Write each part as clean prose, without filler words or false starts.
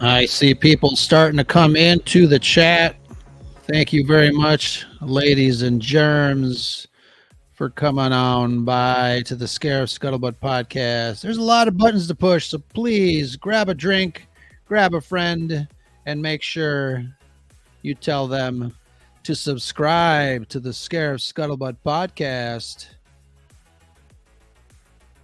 I see people starting to come into the chat. Thank you very much, ladies and germs, for coming on by to the Scarif Scuttlebutt podcast. There's a lot of buttons to push, so please grab a drink, grab a friend, and make sure you tell them to subscribe to the Scarif Scuttlebutt podcast.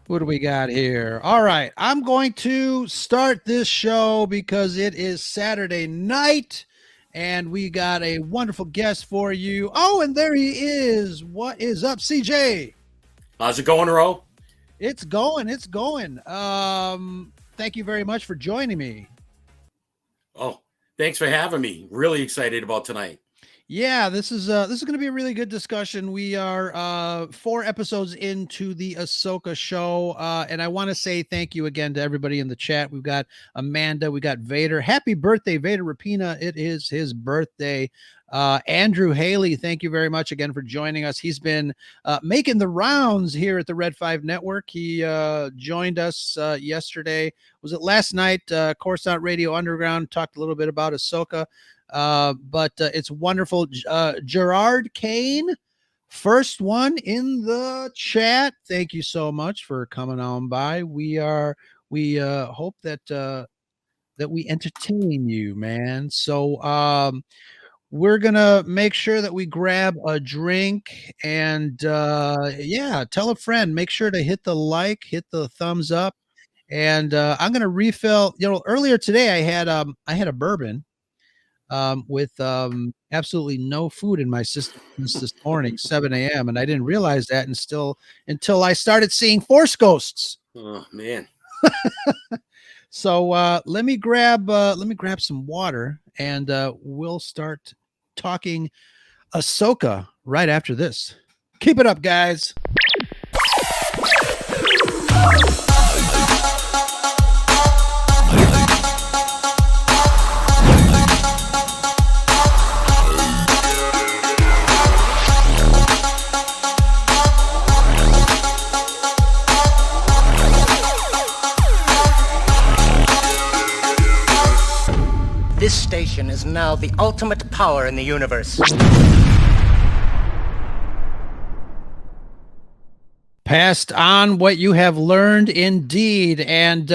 What do we got here? All right, I'm going to start this show because it is Saturday night and we got a wonderful guest for you. Oh, and there he is. What is up, CJ? How's it going, Ro? It's going. Thank you very much for joining me. Oh, thanks for having me. Really excited about tonight. Yeah, this is going to be a really good discussion. We are 4 episodes into the Ahsoka show, and I want to say thank you again to everybody in the chat. We've got Amanda, we got Vader. Happy birthday, Vader Rapina! It is his birthday. Andrew Haley, thank you very much again for joining us. He's been making the rounds here at the Red 5 Network. He joined us yesterday. Was it last night? Coruscant Radio Underground talked a little bit about Ahsoka. But it's wonderful. Gerard Kane, first one in the chat. Thank you so much for coming on by. We hope that we entertain you, man. So we're gonna make sure that we grab a drink and tell a friend. Make sure to hit the like, hit the thumbs up, and I'm gonna refill. Earlier today I had a bourbon. With absolutely no food in my system this morning, 7 a.m. And I didn't realize that until I started seeing Force ghosts. Oh man. So let me grab some water and we'll start talking Ahsoka right after this. Keep it up, guys. This station is now the ultimate power in the universe. Passed on what you have learned, indeed. And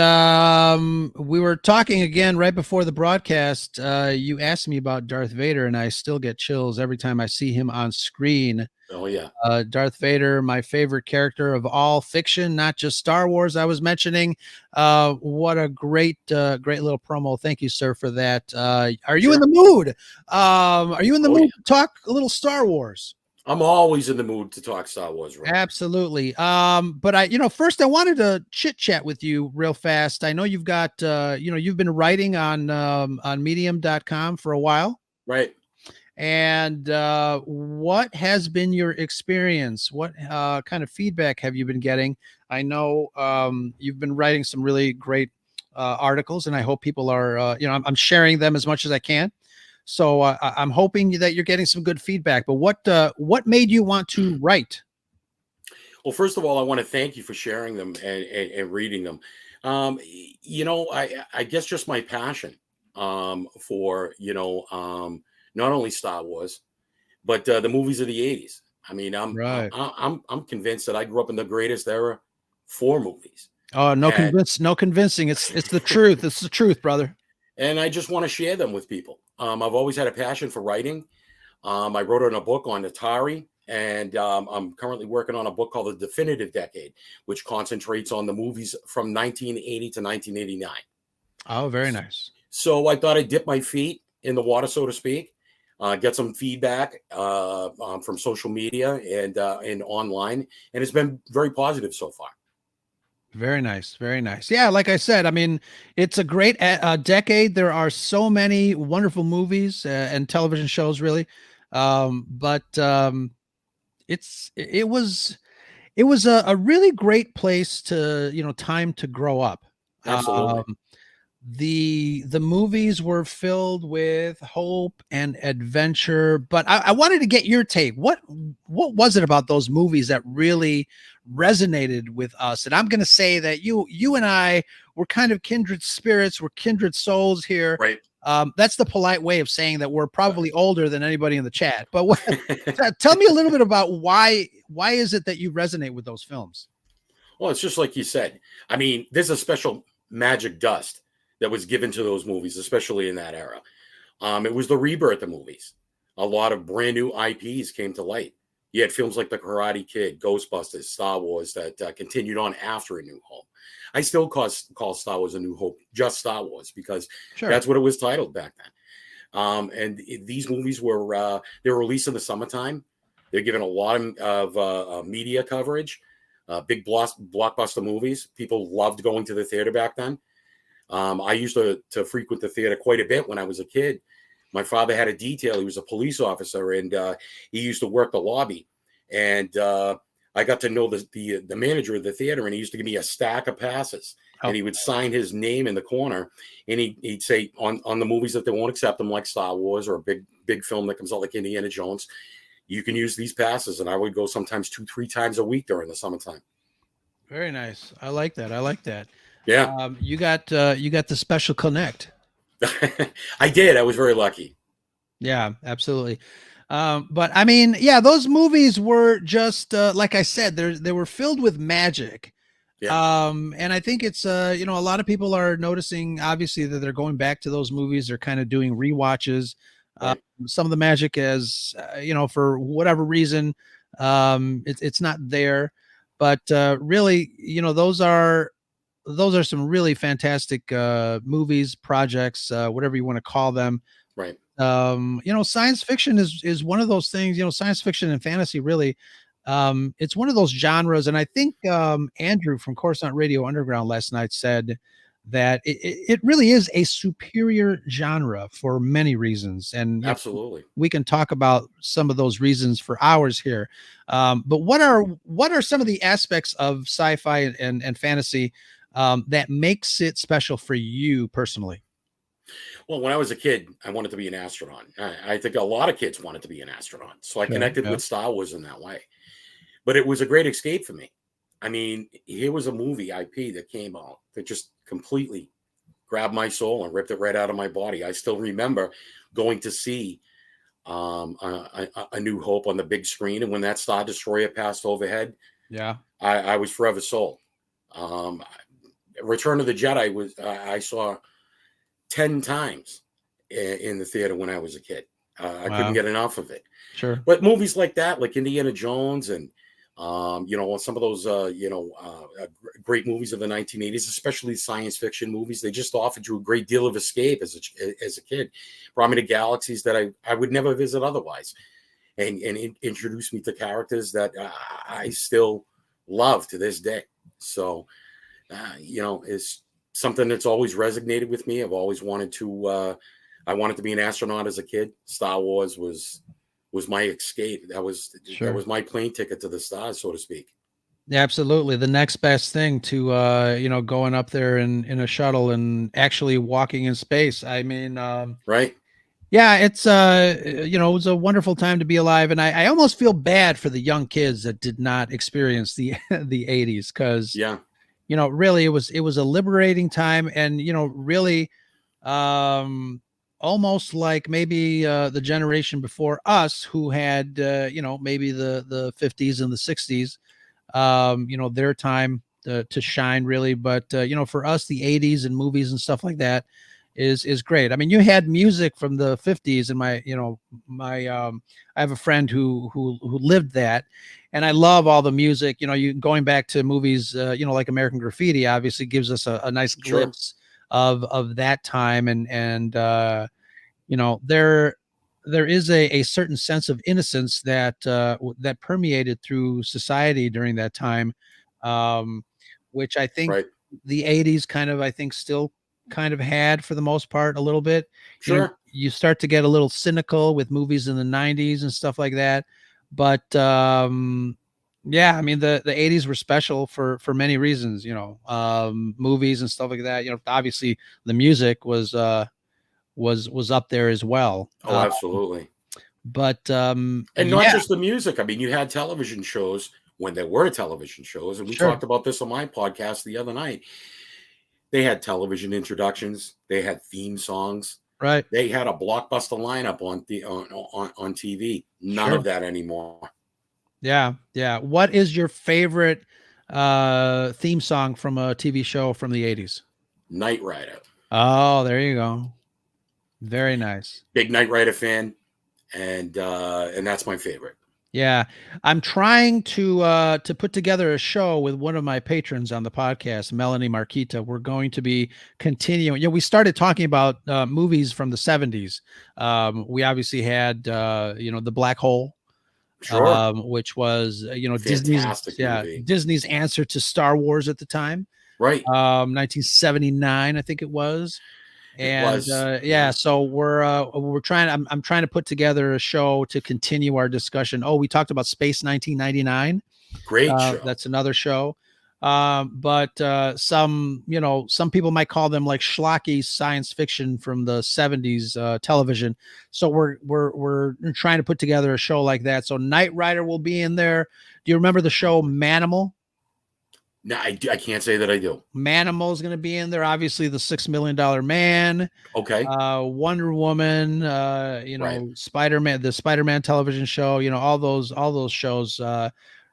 we were talking again right before the broadcast. You asked me about Darth Vader, and I still get chills every time I see him on screen. Oh yeah. Darth Vader, my favorite character of all fiction, not just Star Wars. I was mentioning. What a great little promo. Thank you, sir, for that. Are you in the mood? Are you in the mood to talk a little Star Wars? I'm always in the mood to talk Star Wars. Right? Absolutely. But first I wanted to chit chat with you real fast. I know you've got, you've been writing on medium.com for a while. Right. And what has been your experience? What kind of feedback have you been getting? I know you've been writing some really great articles, and I hope people are, I'm sharing them as much as I can. So I'm hoping that you're getting some good feedback. But what made you want to write? Well, first of all, I want to thank you for sharing them and reading them. I guess just my passion for not only Star Wars, but the movies of the 80s. I mean, I'm convinced that I grew up in the greatest era for movies. Oh, no convincing. It's the truth. It's the truth, brother. And I just want to share them with people. I've always had a passion for writing. I wrote on a book on Atari, and I'm currently working on a book called The Definitive Decade, which concentrates on the movies from 1980 to 1989. Oh, very nice. So I thought I'd dip my feet in the water, so to speak, get some feedback from social media and online, and it's been very positive so far. Very nice. Very nice. Yeah. Like I said, I mean, it's a great decade. There are so many wonderful movies and television shows, really. But it was a really great place to, time to grow up. Absolutely. the movies were filled with hope and adventure, but I wanted to get your take. What was it about those movies that really resonated with us? And I'm going to say that you and I were kind of kindred spirits, we're kindred souls here. Right. That's the polite way of saying that we're probably older than anybody in the chat. But tell me a little bit about why is it that you resonate with those films? Well, it's just like you said. I mean, there's a special magic dust that was given to those movies, especially in that era. It was the rebirth of movies. A lot of brand new IPs came to light. You had films like The Karate Kid, Ghostbusters, Star Wars that continued on after A New Hope. I still call Star Wars A New Hope just Star Wars because that's what it was titled back then. And these movies were they were released in the summertime. They're given a lot of media coverage, big blockbuster movies. People loved going to the theater back then. I used to frequent the theater quite a bit when I was a kid. My father had a detail. He was a police officer, and he used to work the lobby. And I got to know the manager of the theater, and he used to give me a stack of passes. And he would sign his name in the corner, and he'd say on the movies that they won't accept them, like Star Wars or a big film that comes out like Indiana Jones, you can use these passes. And I would go sometimes 2-3 times a week during the summertime. Very nice. I like that. Yeah. You got the special connect. I did. I was very lucky. Yeah, absolutely. But I mean, yeah, those movies were just like I said, they were filled with magic. Yeah. And I think it's a lot of people are noticing obviously that they're going back to those movies. They're kind of doing rewatches. Right. Some of the magic is for whatever reason, it's not there. But really, those are some really fantastic movies, projects, whatever you want to call them. Right. Science fiction is one of those things, science fiction and fantasy really, it's one of those genres. And I think Andrew from Coruscant Radio Underground last night said that it really is a superior genre for many reasons. And absolutely, we can talk about some of those reasons for hours here. But what are some of the aspects of sci-fi and fantasy that makes it special for you personally? Well, when I was a kid, I wanted to be an astronaut. I think a lot of kids wanted to be an astronaut. So I connected with Star Wars in that way. But it was a great escape for me. I mean, here was a movie IP that came out that just completely grabbed my soul and ripped it right out of my body. I still remember going to see a New Hope on the big screen. And when that Star Destroyer passed overhead, I was forever sold. Return of the Jedi I saw 10 times in the theater when I was a kid. I couldn't get enough of it. Sure. But movies like that, like Indiana Jones and, some of those, great movies of the 1980s, especially science fiction movies, they just offered you a great deal of escape as a kid. Brought me to galaxies that I would never visit otherwise. And introduced me to characters that I still love to this day. So, it's something that's always resonated with me. I've always wanted to, I wanted to be an astronaut as a kid. Star Wars was my escape. That was my plane ticket to the stars, so to speak. Yeah, absolutely. The next best thing to, going up there in a shuttle and actually walking in space. I mean, right. Yeah, it's it was a wonderful time to be alive, and I almost feel bad for the young kids that did not experience the 80s, because really it was a liberating time, and really almost like maybe the generation before us who had maybe the 50s and the 60s, their time to shine really. But for us, the 80s and movies and stuff like that is great. I mean, you had music from the 50s, and I have a friend who lived that, and I love all the music. You going back to movies, like American Graffiti obviously gives us a nice glimpse of that time, and there is a certain sense of innocence that permeated through society during that time, which I think the 80s still kind of had for the most part a little bit. You start to get a little cynical with movies in the 90s and stuff like that, but Yeah, I mean the 80s were special for many reasons, movies and stuff like that. Obviously the music was up there as well. Oh, absolutely. But And not yeah, just the music. I mean, you had television shows when there were television shows, and we sure. talked about this on my podcast the other night. They had television introductions. They had theme songs. Right. They had a blockbuster lineup on TV. None Sure. of that anymore. Yeah. Yeah. What is your favorite theme song from a TV show from the 80s? Knight Rider. Oh, there you go. Very nice. Big Knight Rider fan, and that's my favorite. Yeah, I'm trying to put together a show with one of my patrons on the podcast, Melanie Marquita. We're going to be continuing. We started talking about movies from the 70s. We obviously had The Black Hole, Sure. which was Fantastic movie. Disney's answer to Star Wars at the time. Right. 1979, I think it was. And was, so we're trying. I'm trying to put together a show to continue our discussion. Oh, we talked about Space 1999. Great show. That's another show. But some people might call them like schlocky science fiction from the 70s television. So we're trying to put together a show like that. So Knight Rider will be in there. Do you remember the show Manimal? No, I can't say that I do. Manimal is going to be in there. Obviously, the $6 Million Man. Okay. Wonder Woman. Right. Spider-Man, the Spider-Man television show. All those shows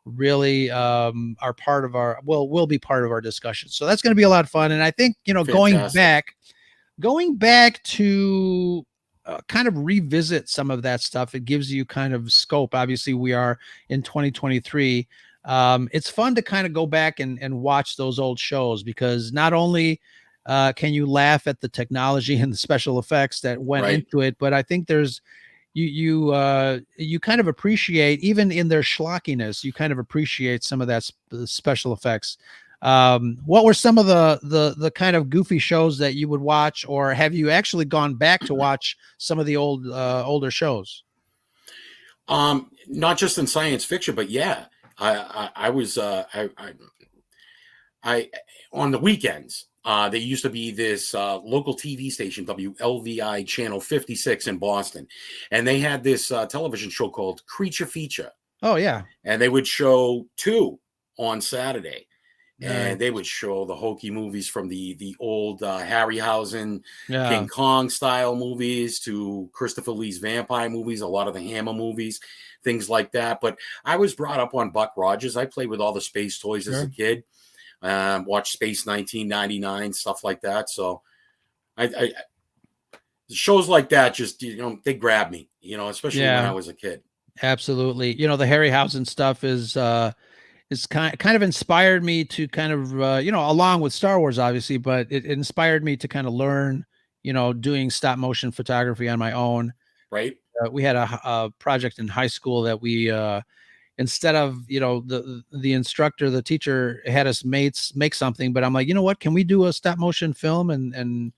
really are part of will be part of our discussion. So that's going to be a lot of fun. And I think Fantastic. going back to kind of revisit some of that stuff. It gives you kind of scope. Obviously, we are in 2023. It's fun to kind of go back and watch those old shows, because not only can you laugh at the technology and the special effects that went into it, but I think there's you kind of appreciate, even in their schlockiness, you kind of appreciate some of that special effects. What were some of the kind of goofy shows that you would watch, or have you actually gone back to watch some of the older shows? Not just in science fiction, but yeah. I was on the weekends. There used to be this local TV station, WLVI channel 56 in Boston, and they had this television show called Creature Feature. Oh yeah, and they would show 2 on Saturday, and they would show the hokey movies from the old Harryhausen, King Kong style movies to Christopher Lee's vampire movies, a lot of the Hammer movies, things like that. But I was brought up on Buck Rogers. I played with all the space toys as a kid. Watched Space 1999, stuff like that. So I shows like that just, they grab me, especially when I was a kid. Absolutely. The Harryhausen stuff is kind of inspired me to kind of, along with Star Wars, obviously, but it inspired me to kind of learn, doing stop motion photography on my own. Right. We had a project in high school that we, instead of, the instructor, the teacher had us make something, but I'm like, you know what, can we do a stop motion film? And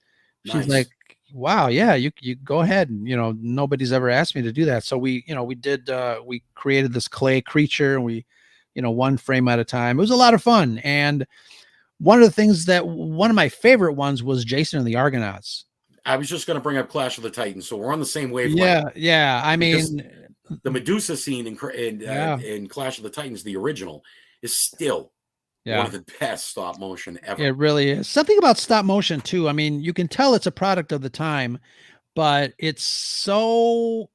she's like, wow, yeah, you go ahead. And, nobody's ever asked me to do that. So we created this clay creature, and we, one frame at a time. It was a lot of fun. And one of my favorite ones was Jason and the Argonauts. I was just going to bring up Clash of the Titans. So we're on the same wavelength. Yeah. I mean, the Medusa scene in Clash of the Titans, the original, is still one of the best stop motion ever. It really is. Something about stop motion too. I mean, you can tell it's a product of the time, but it's so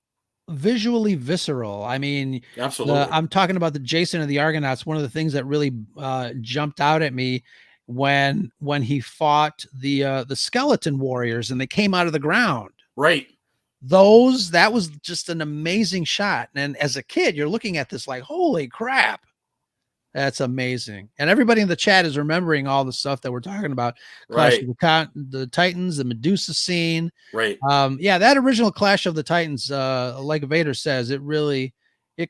visually visceral. I mean, absolutely. I'm talking about the Jason and the Argonauts. One of the things that really jumped out at me when he fought the skeleton warriors and they came out of the ground. Right. That was just an amazing shot. And as a kid, you're looking at this like, holy crap. That's amazing. And everybody in the chat is remembering all the stuff that we're talking about. Clash of the Titans, the Medusa scene. Right. That original Clash of the Titans, like Vader says, it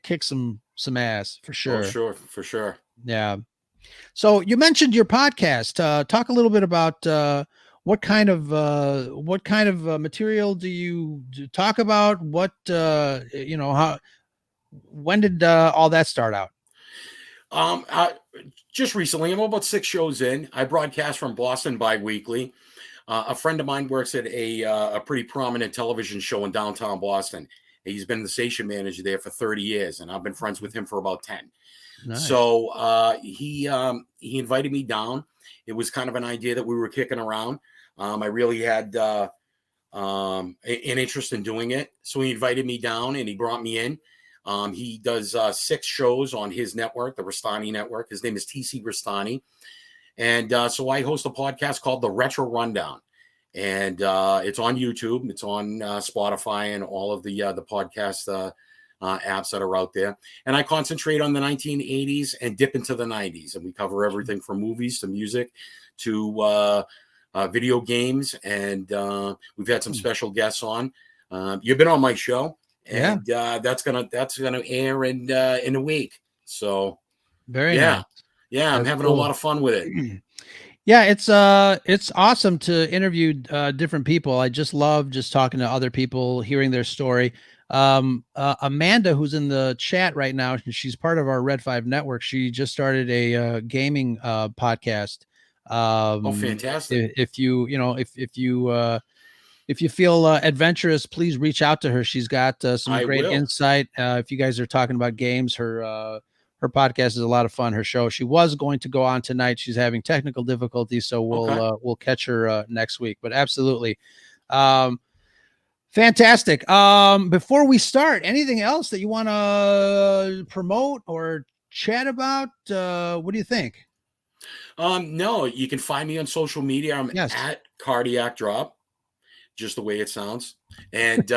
kicks some ass for sure. Oh, for sure. Yeah. So you mentioned your podcast. Talk a little bit about what kind of material do you talk about? When did all that start out? Um, uh, just recently, I'm about 6 shows in. I broadcast from Boston bi-weekly. A friend of mine works at a pretty prominent television show in downtown Boston. He's been the station manager there for 30 years, and I've been friends with him for about 10. Nice. So he invited me down. It was kind of an idea that we were kicking around. I really had an interest in doing it. So he invited me down and he brought me in. He does 6 shows on his network, the Rastani Network. His name is TC Rastani. And so I host a podcast called The Retro Rundown. And it's on YouTube. It's on Spotify and all of the podcast apps that are out there. And I concentrate on the 1980s and dip into the 90s. And we cover everything from movies to music to video games. And we've had some special guests on. You've been on my show. And that's gonna air in a week. So very nice. Yeah, I'm having a lot of fun with it. Yeah, it's awesome to interview different people. I just love just talking to other people, hearing their story. Amanda, who's in the chat right now, she's part of our Red 5 network. She just started a gaming podcast. Oh, fantastic! If you feel adventurous, please reach out to her. She's got some great insight. If you guys are talking about games, her podcast is a lot of fun. Her show. She was going to go on tonight. She's having technical difficulties, so we'll catch her next week. But absolutely, fantastic. Before we start, anything else that you want to promote or chat about? What do you think? No, you can find me on social media. I'm at CardiacDrop. Just the way it sounds, and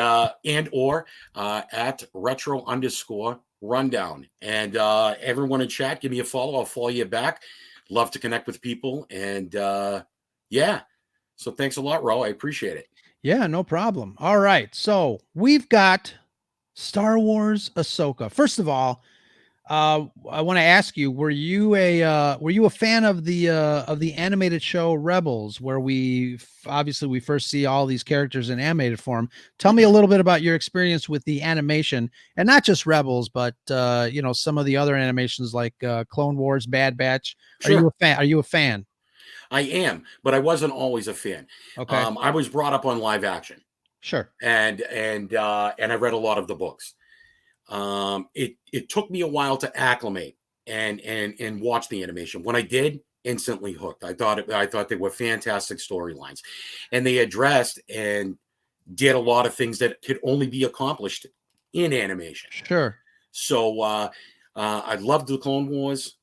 or at retro_rundown. And everyone in chat, give me a follow. I'll follow you back. Love to connect with people. And so thanks a lot, Ro. I appreciate it. Yeah, no problem. All right. So we've got Star Wars Ahsoka. First of all, I want to ask you: were you a fan of the animated show Rebels, where we first see all these characters in animated form? Tell me a little bit about your experience with the animation, and not just Rebels, but some of the other animations like Clone Wars, Bad Batch. Sure. Are you a fan? I am, but I wasn't always a fan. Okay. I was brought up on live action. Sure. And I read a lot of the books. It took me a while to acclimate and watch the animation. When I did, instantly hooked. I thought they were fantastic storylines, and they addressed and did a lot of things that could only be accomplished in animation. Sure. So I loved the Clone Wars.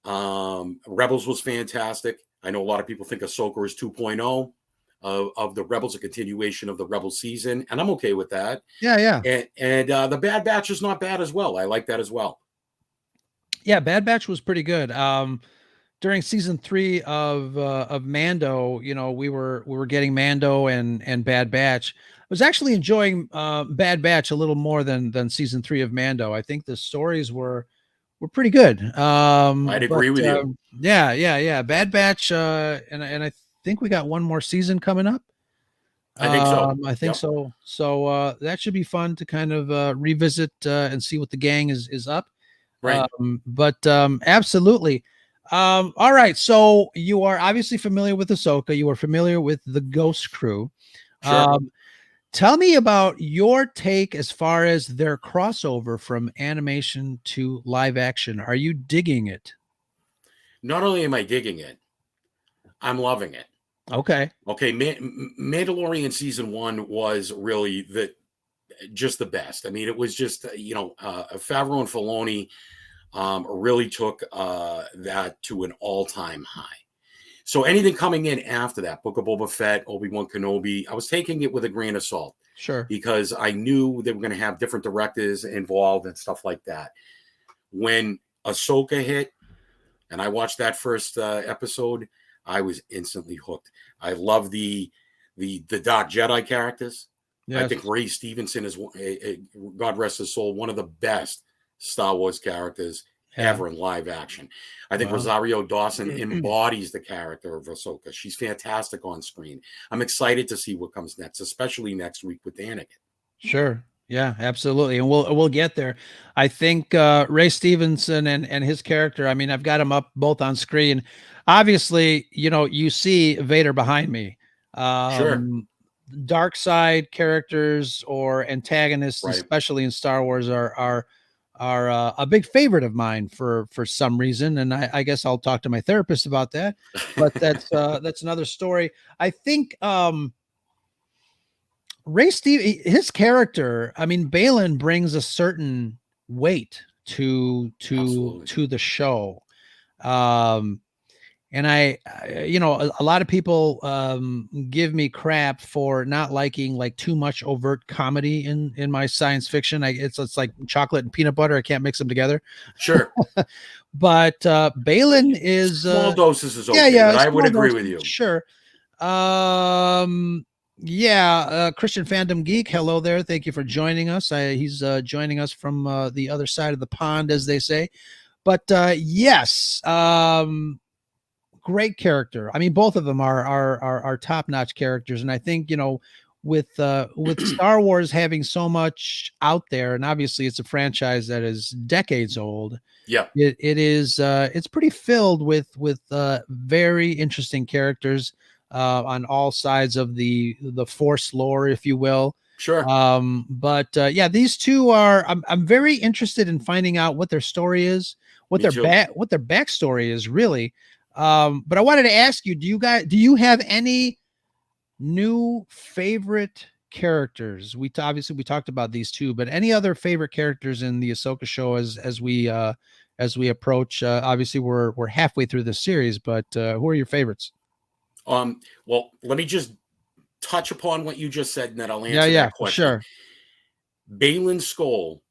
Rebels was fantastic. I know a lot of people think Ahsoka is 2.0 of the Rebels, a continuation of the Rebel season, and I'm okay with that. Yeah. And the Bad Batch is not bad as well. I like that as well. Yeah, Bad Batch was pretty good. During season 3 of Mando, we were getting Mando and Bad Batch. I was actually enjoying Bad Batch a little more than season 3 of Mando. I think the stories were pretty good. I'd agree with you. Yeah. Bad Batch, and I think we got one more season coming up. I think so. I think so. So that should be fun to kind of revisit and see what the gang is up. Right. But absolutely. All right. So you are obviously familiar with Ahsoka. You are familiar with the Ghost Crew. Sure. Tell me about your take as far as their crossover from animation to live action. Are you digging it? Not only am I digging it, I'm loving it. Okay. Mandalorian season 1 was really just the best. I mean, it was just Favreau and Filoni really took that to an all-time high. So anything coming in after that, Book of Boba Fett, Obi-Wan Kenobi, I was taking it with a grain of salt. Sure. Because I knew they were going to have different directors involved and stuff like that. When Ahsoka hit, and I watched that first episode, I was instantly hooked. I love the Dark Jedi characters. Yes. I think Ray Stevenson is, God rest his soul, one of the best Star Wars characters ever in live action. I think Rosario Dawson embodies the character of Ahsoka. She's fantastic on screen. I'm excited to see what comes next, especially next week with Anakin. Sure. Yeah, absolutely. And we'll get there. I think Ray Stevenson and his character, I mean, I've got him up both on screen. Obviously, you see Vader behind me. Sure. Dark side characters or antagonists, Right. especially in Star Wars, are a big favorite of mine for some reason, and I guess I'll talk to my therapist about that. But that's another story. I think Ray Steve, his character, I mean, Balin brings a certain weight Absolutely. to the show. Um, and a lot of people give me crap for not liking like too much overt comedy in my science fiction. It's like chocolate and peanut butter. I can't mix them together. Sure. But Balin is Small doses is yeah, okay, but I would small agree doses, with you. sure. Christian Fandom Geek, hello there. Thank you for joining us. He's joining us from the other side of the pond, as they say. But yes, great character. I mean, both of them are top-notch characters, and I think with Star Wars having so much out there, and obviously it's a franchise that is decades old. Yeah, it is it's pretty filled with very interesting characters on all sides of the Force lore, if you will. sure. But yeah, these two are. I'm very interested in finding out what their story is, what Me their too. what their backstory is really. But I wanted to ask you, do you have any new favorite characters? Obviously we talked about these two, but any other favorite characters in the Ahsoka show as we approach? Obviously we're halfway through the series, but who are your favorites? Well, let me just touch upon what you just said, and then I'll Yeah, answer yeah, that question. sure. Balin Skoll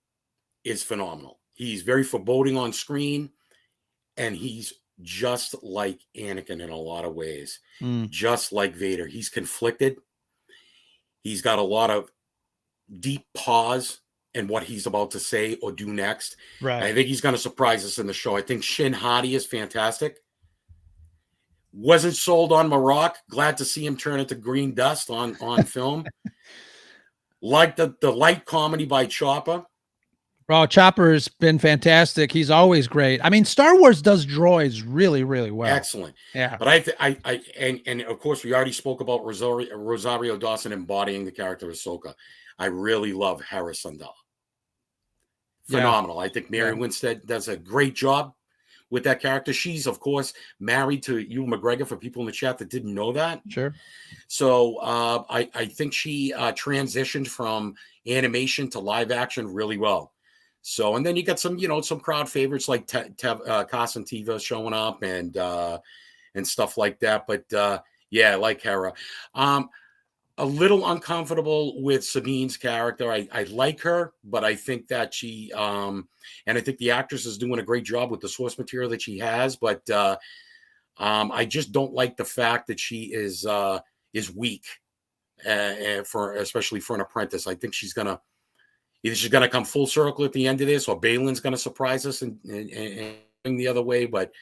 is phenomenal. He's very foreboding on screen, and he's just like Anakin in a lot of ways, just like Vader. He's conflicted. He's got a lot of deep pause in what he's about to say or do next. Right. I think he's going to surprise us in the show. I think Shin Hati is fantastic. Wasn't sold on Marok. Glad to see him turn into green dust on film. Like the light comedy by Chopper. Oh, Chopper's been fantastic. He's always great. I mean, Star Wars does droids really, really well. Excellent. Yeah. But and of course we already spoke about Rosario Dawson embodying the character of Ahsoka. I really love Hera Sandal. Phenomenal. Yeah. I think Mary Winstead does a great job with that character. She's, of course, married to Ewan McGregor, for people in the chat that didn't know that. Sure. So I think she transitioned from animation to live action really well. So, and then you got some crowd favorites like Carson Teva showing up and stuff like that. But yeah, I like Hera. A little uncomfortable with Sabine's character. I like her, but I think that she and I think the actress is doing a great job with the source material that she has. But I just don't like the fact that she is weak, especially for an apprentice. I think either she's gonna come full circle at the end of this, or Balin's gonna surprise us and the other way. But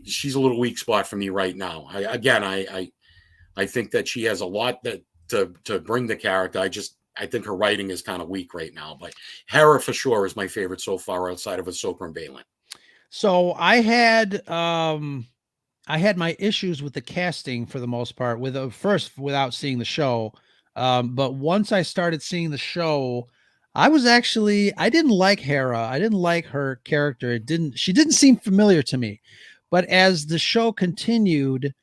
she's a little weak spot for me right now. I think that she has a lot to bring the character. I think her writing is kind of weak right now. But Hera for sure is my favorite so far, outside of Ahsoka and Balin. So I had my issues with the casting for the most part, without seeing the show. But once I started seeing the show, I didn't like Hera. I didn't like her character. She didn't seem familiar to me. But as the show continued,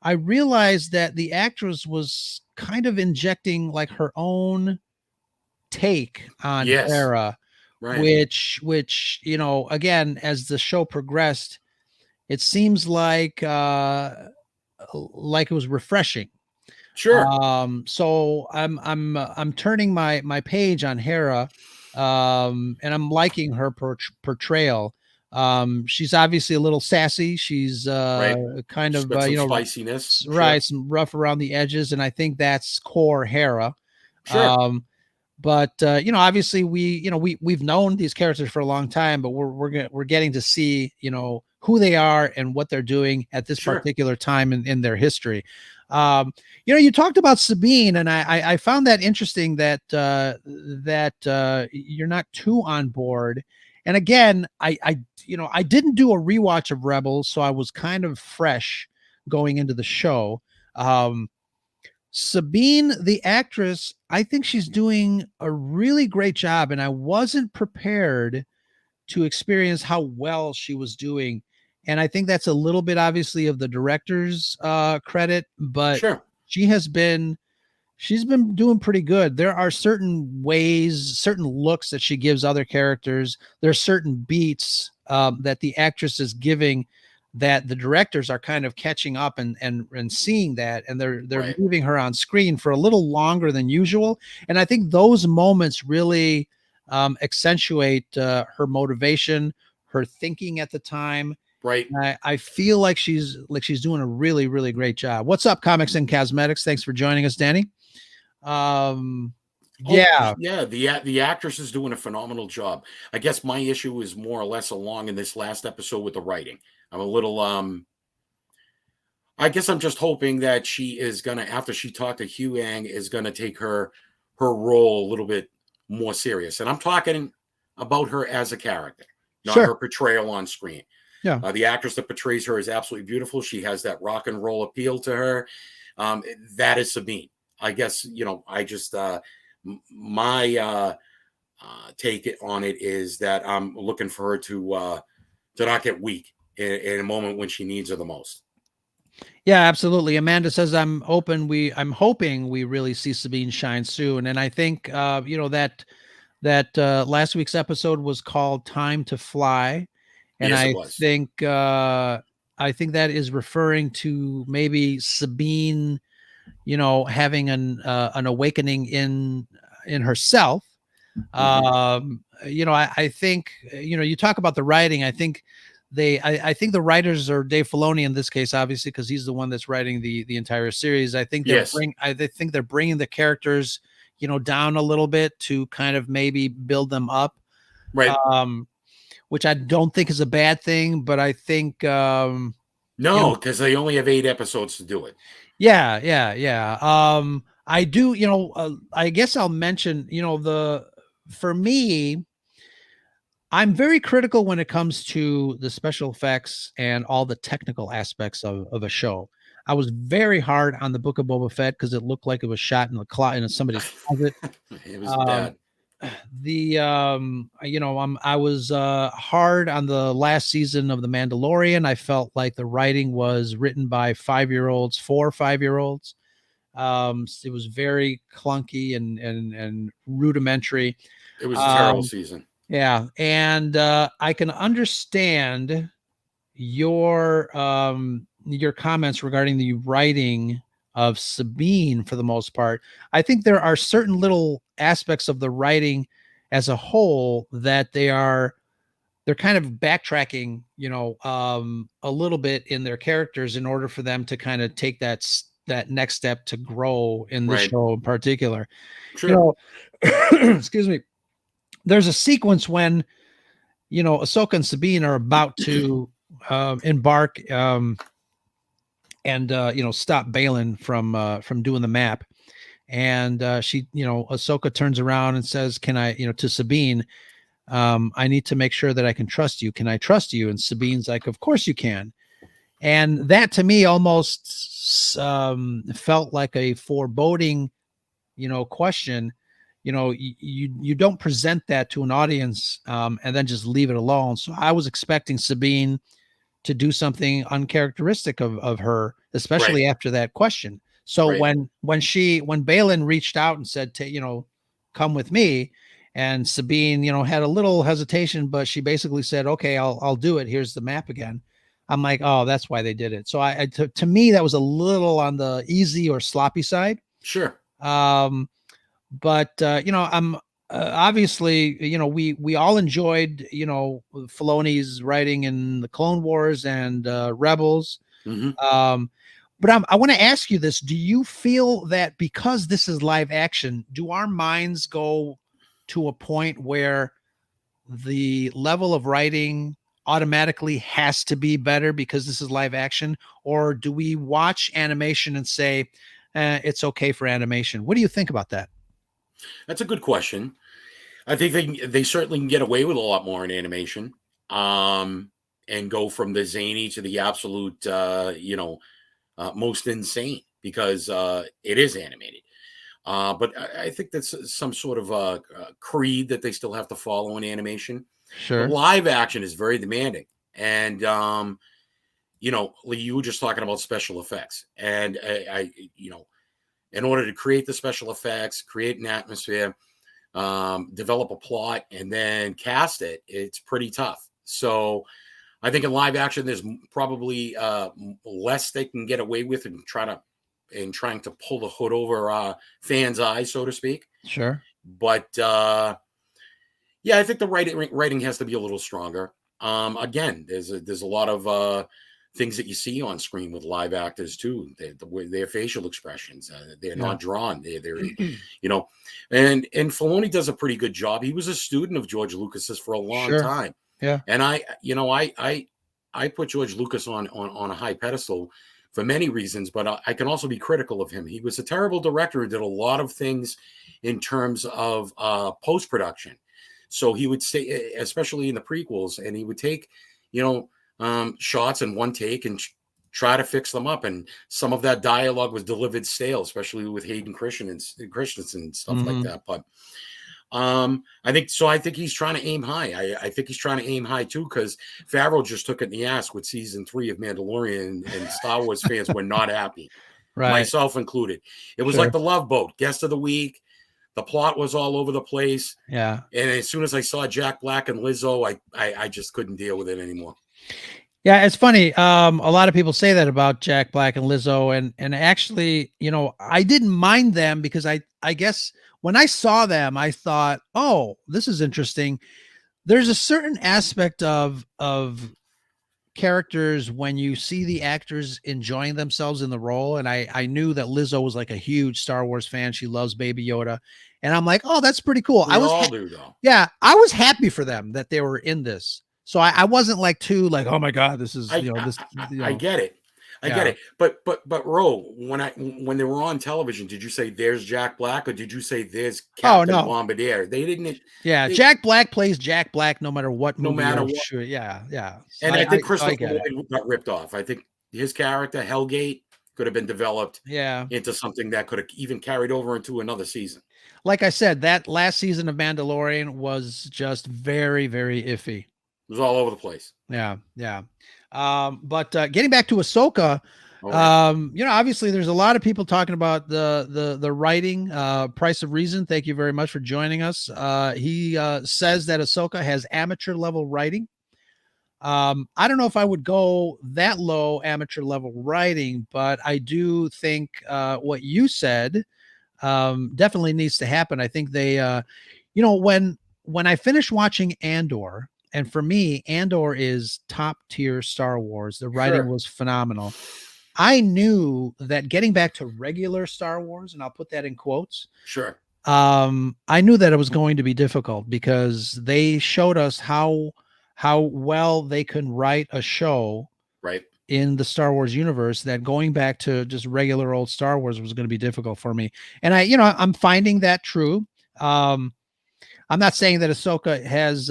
I realized that the actress was kind of injecting like her own take on Hera, right. which again, as the show progressed, it seems like it was refreshing. Sure. So I'm turning my page on Hera, and I'm liking her portrayal. She's obviously a little sassy. She's kind of spiciness, right? Some rough around the edges, and I think that's core Hera. Sure. But obviously we've known these characters for a long time, but we're getting to see who they are and what they're doing at this particular time in their history. You talked about Sabine, and I found that interesting that you're not too on board. And again, I didn't do a rewatch of Rebels, so I was kind of fresh going into the show. Sabine, the actress, I think she's doing a really great job, and I wasn't prepared to experience how well she was doing. And I think that's a little bit obviously of the director's credit, but Sure. she's been doing pretty good. There are certain ways, certain looks that she gives other characters. There are certain beats that the actress is giving that the directors are kind of catching up and seeing that, and they're Right. leaving her on screen for a little longer than usual. And I think those moments really accentuate her motivation, her thinking at the time. Right. I feel like she's doing a really, really great job. What's up, Comics and Cosmetics? Thanks for joining us, Danny. Yeah. Yeah, the actress is doing a phenomenal job. I guess my issue is more or less along in this last episode with the writing. I'm a little I guess I'm just hoping that she is gonna, after she talked to Hugh Yang, is gonna take her role a little bit more serious. And I'm talking about her as a character, not Sure. her portrayal on screen. Yeah. The actress that portrays her is absolutely beautiful. She has that rock and roll appeal to her. That is Sabine. I guess, I just my take on it is that I'm looking for her to not get weak in a moment when she needs her the most. Yeah, absolutely. Amanda says, I'm hoping we really see Sabine shine soon. And I think that last week's episode was called Time to Fly. And Yes, it I was. think that is referring to maybe Sabine, having an awakening in herself. I think, you talk about the writing. I think I think the writers are Dave Filoni in this case, obviously, because he's the one that's writing the entire series. I think Yes. I think they're bringing the characters, down a little bit to kind of maybe build them up. Right. Which I don't think is a bad thing, but I think, No, because they only have 8 episodes to do it. Yeah. I do, I guess I'll mention, for me, I'm very critical when it comes to the special effects and all the technical aspects of a show. I was very hard on the Book of Boba Fett because it looked like it was shot in somebody's closet. It was bad. I was hard on the last season of The Mandalorian. I felt like the writing was written by 5-year-olds for 5-year-olds. It was very clunky and rudimentary. It was a terrible season. Yeah, and I can understand your comments regarding the writing of Sabine for the most part. I think there are certain little aspects of the writing as a whole that they're kind of backtracking, a little bit in their characters in order for them to kind of take that next step to grow in this Right. show in particular. Sure. Excuse me. There's a sequence when, Ahsoka and Sabine are about to embark and stop Balin from doing the map. And Ahsoka turns around and says, can I, to Sabine, I need to make sure that I can trust you. Can I trust you? And Sabine's like, of course you can. And that to me almost felt like a foreboding, question. You don't present that to an audience and then just leave it alone. So I was expecting Sabine to do something uncharacteristic of her, especially after that question. So when Balin reached out and said, come with me, and Sabine, had a little hesitation, but she basically said, okay, I'll do it. Here's the map again. I'm like, oh, that's why they did it. So to me, that was a little on the easy or sloppy side. Sure. But I'm obviously, we all enjoyed, Filoni's writing in the Clone Wars and Rebels. Mm-hmm. But I want to ask you this. Do you feel that because this is live action, do our minds go to a point where the level of writing automatically has to be better because this is live action, or do we watch animation and say it's okay for animation? What do you think about that? That's a good question. I think they certainly can get away with a lot more in animation, and go from the zany to the absolute, most insane because it is animated. But I think that's some sort of creed that they still have to follow in animation. But Sure. live action is very demanding, and Lee, you were just talking about special effects, and in order to create the special effects, create an atmosphere, develop a plot, and then cast it, it's pretty tough. So I think in live action, there's probably less they can get away with and trying to pull the hood over fans' eyes, so to speak. Sure. But yeah, I think the writing has to be a little stronger. Again, there's a lot of things that you see on screen with live actors too. Their facial expressions, they're not drawn. They're and Filoni does a pretty good job. He was a student of George Lucas's for a long Sure. time. Yeah. And I put George Lucas on a high pedestal for many reasons, but I can also be critical of him. He was a terrible director who did a lot of things in terms of post-production. So he would say, especially in the prequels, and he would take, shots in one take and try to fix them up. And some of that dialogue was delivered stale, especially with Hayden Christensen and stuff like that. But I think he's trying to aim high. I think he's trying to aim high too, because Favreau just took it in the ass with season 3 of Mandalorian, and Star Wars fans were not happy, Right. myself included. It was like the Love Boat, guest of the week. The plot was all over the place. Yeah. And as soon as I saw Jack Black and Lizzo, I just couldn't deal with it anymore. Yeah, it's funny. A lot of people say that about Jack Black and Lizzo, and actually, I didn't mind them because I guess when I saw them, I thought, oh, this is interesting. There's a certain aspect of characters when you see the actors enjoying themselves in the role, and I knew that Lizzo was like a huge Star Wars fan. She loves Baby Yoda, and I'm like, oh, that's pretty cool. We all do, though. Yeah, I was happy for them that they were in this. So I wasn't like oh my God, this is I get it. I get it. But Ro, when they were on television, did you say there's Jack Black, or did you say there's Captain Bombardier? They didn't. Yeah, Jack Black plays Jack Black no matter what movie. No matter what. Sure. Yeah. So and I think Christopher Lloyd got ripped off. I think his character Hellgate could have been developed into something that could have even carried over into another season. Like I said, that last season of Mandalorian was just very, very iffy. It was all over the place. Yeah. But getting back to Ahsoka, obviously there's a lot of people talking about the writing. Price of Reason, thank you very much for joining us. He says that Ahsoka has amateur level writing. I don't know if I would go that low amateur level writing, but I do think what you said definitely needs to happen. I think they, when I finished watching Andor, and for me, Andor is top tier Star Wars. The writing was phenomenal. I knew that getting back to regular Star Wars, and I'll put that in quotes. Sure. I knew that it was going to be difficult because they showed us how well they can write a show in the Star Wars universe, that going back to just regular old Star Wars was going to be difficult for me. And I'm finding that true. I'm not saying that Ahsoka has,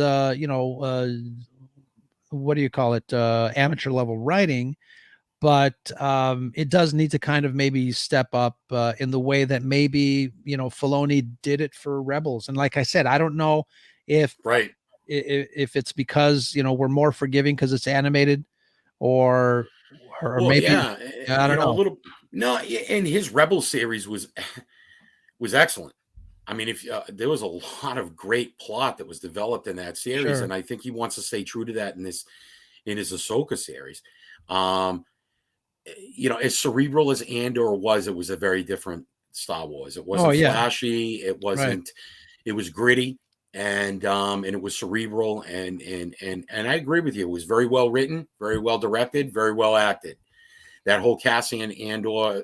what do you call it? Amateur level writing, but it does need to kind of maybe step up in the way that maybe, Filoni did it for Rebels. And like I said, I don't know if it's because, we're more forgiving because it's animated or maybe, I don't know. And his Rebel series was excellent. I mean, if there was a lot of great plot that was developed in that series, and I think he wants to stay true to that in his Ahsoka series. As cerebral as Andor was, it was a very different Star Wars. It wasn't flashy. It wasn't. It was gritty, and it was cerebral, and I agree with you. It was very well written, very well directed, very well acted. That whole Cassian Andor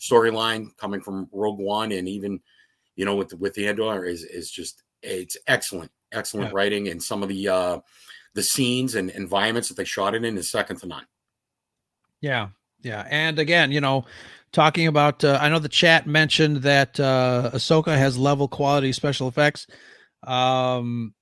storyline coming from Rogue One, and even with Andor is just, it's excellent writing, and some of the the scenes and environments that they shot it in is second to none. Yeah. Yeah. And again, talking about, I know the chat mentioned that Ahsoka has level quality special effects. One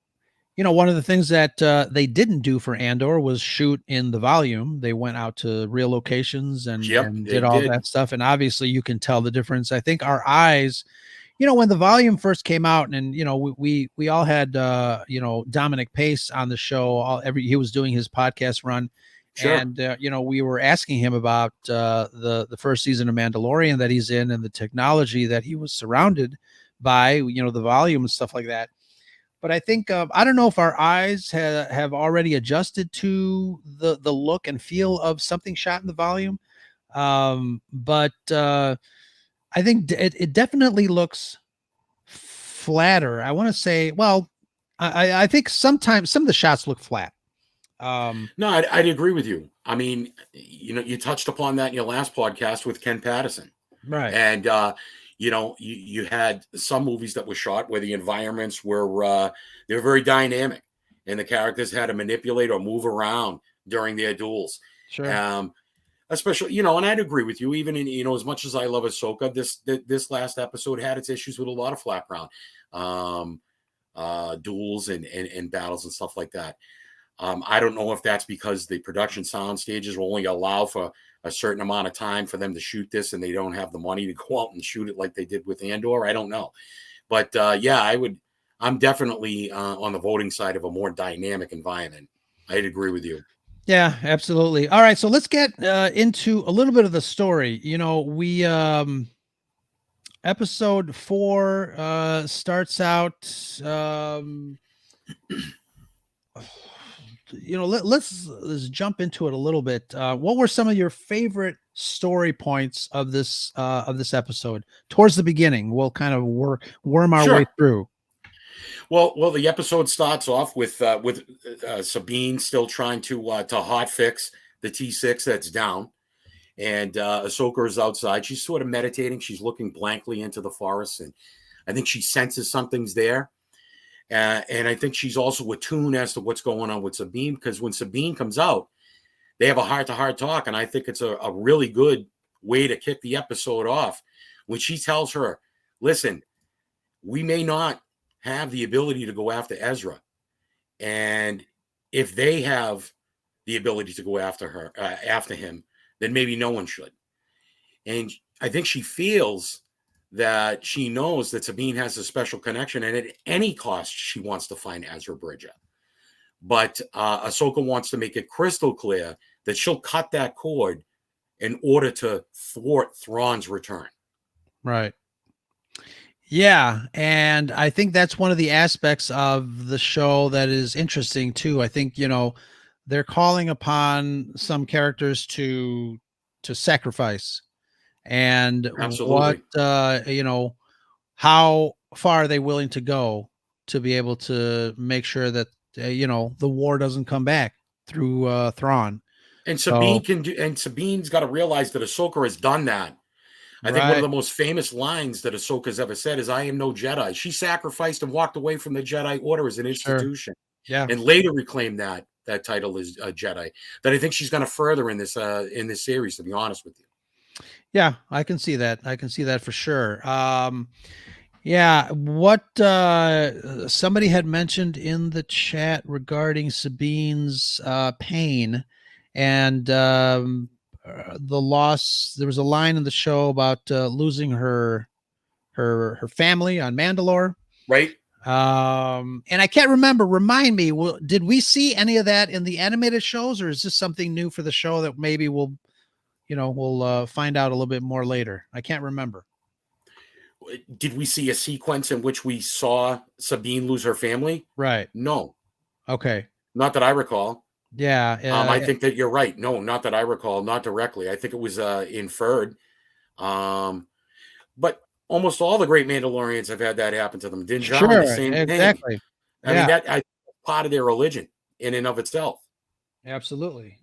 of the things that they didn't do for Andor was shoot in the volume. They went out to real locations and They did all did. that stuff. And obviously you can tell the difference. I think our eyes, when the volume first came out, and we all had Dominic Pace on the show. He was doing his podcast run, Sure. and we were asking him about the first season of Mandalorian that he's in and the technology that he was surrounded by, the volume and stuff like that. But I think I don't know if our eyes have already adjusted to the look and feel of something shot in the volume. But I think it definitely looks flatter. I want to say, well, I think sometimes some of the shots look flat. No, I'd agree with you. I mean, you touched upon that in your last podcast with Ken Patterson. Right. And, you had some movies that were shot where the environments were, they were very dynamic and the characters had to manipulate or move around during their duels. Sure. Especially, and I'd agree with you, even in, as much as I love Ahsoka, this last episode had its issues with a lot of flat ground, duels and battles and stuff like that. I don't know if that's because the production sound stages will only allow for a certain amount of time for them to shoot this and they don't have the money to go out and shoot it like they did with Andor. I don't know. But I'm definitely on the voting side of a more dynamic environment. I'd agree with you. Yeah, absolutely. All right, so let's get into a little bit of the story. We episode 4 starts out. Let's jump into it a little bit. What were some of your favorite story points of this episode? Towards the beginning, we'll kind of worm our way through. Well, the episode starts off with Sabine still trying to hot fix the T6 that's down, and Ahsoka is outside. She's sort of meditating. She's looking blankly into the forest, and I think she senses something's there. And I think she's also attuned as to what's going on with Sabine, because when Sabine comes out, they have a heart-to-heart talk, and I think it's a really good way to kick the episode off when she tells her, listen, we may not have the ability to go after Ezra. And if they have the ability to go after him, then maybe no one should. And I think she feels that she knows that Sabine has a special connection, and at any cost, she wants to find Ezra Bridger. But Ahsoka wants to make it crystal clear that she'll cut that cord in order to thwart Thrawn's return. Right. Yeah, and I think that's one of the aspects of the show that is interesting too. I think, they're calling upon some characters to sacrifice, and Absolutely. what how far are they willing to go to be able to make sure that the war doesn't come back through Thrawn. And Sabine's got to realize that Ahsoka has done that. I think one of the most famous lines that Ahsoka's ever said is, I am no Jedi. She sacrificed and walked away from the Jedi Order as an institution. Yeah. And later reclaimed that title as a Jedi. That I think she's going to further in this series, to be honest with you. Yeah, I can see that. I can see that for sure. Yeah, what somebody had mentioned in the chat regarding Sabine's pain and the loss. There was a line in the show about losing her family on Mandalore, right? And I can't remember. Remind me. Did we see any of that in the animated shows, or is this something new for the show that maybe we'll find out a little bit more later? I can't remember. Did we see a sequence in which we saw Sabine lose her family? Right. No. Okay. Not that I recall. Yeah. I think that you're right. No, not that I recall. Not directly. I think it was inferred. But almost all the great Mandalorians have had that happen to them. Din Djarin, the same exactly. thing. I mean, that part of their religion in and of itself. Absolutely.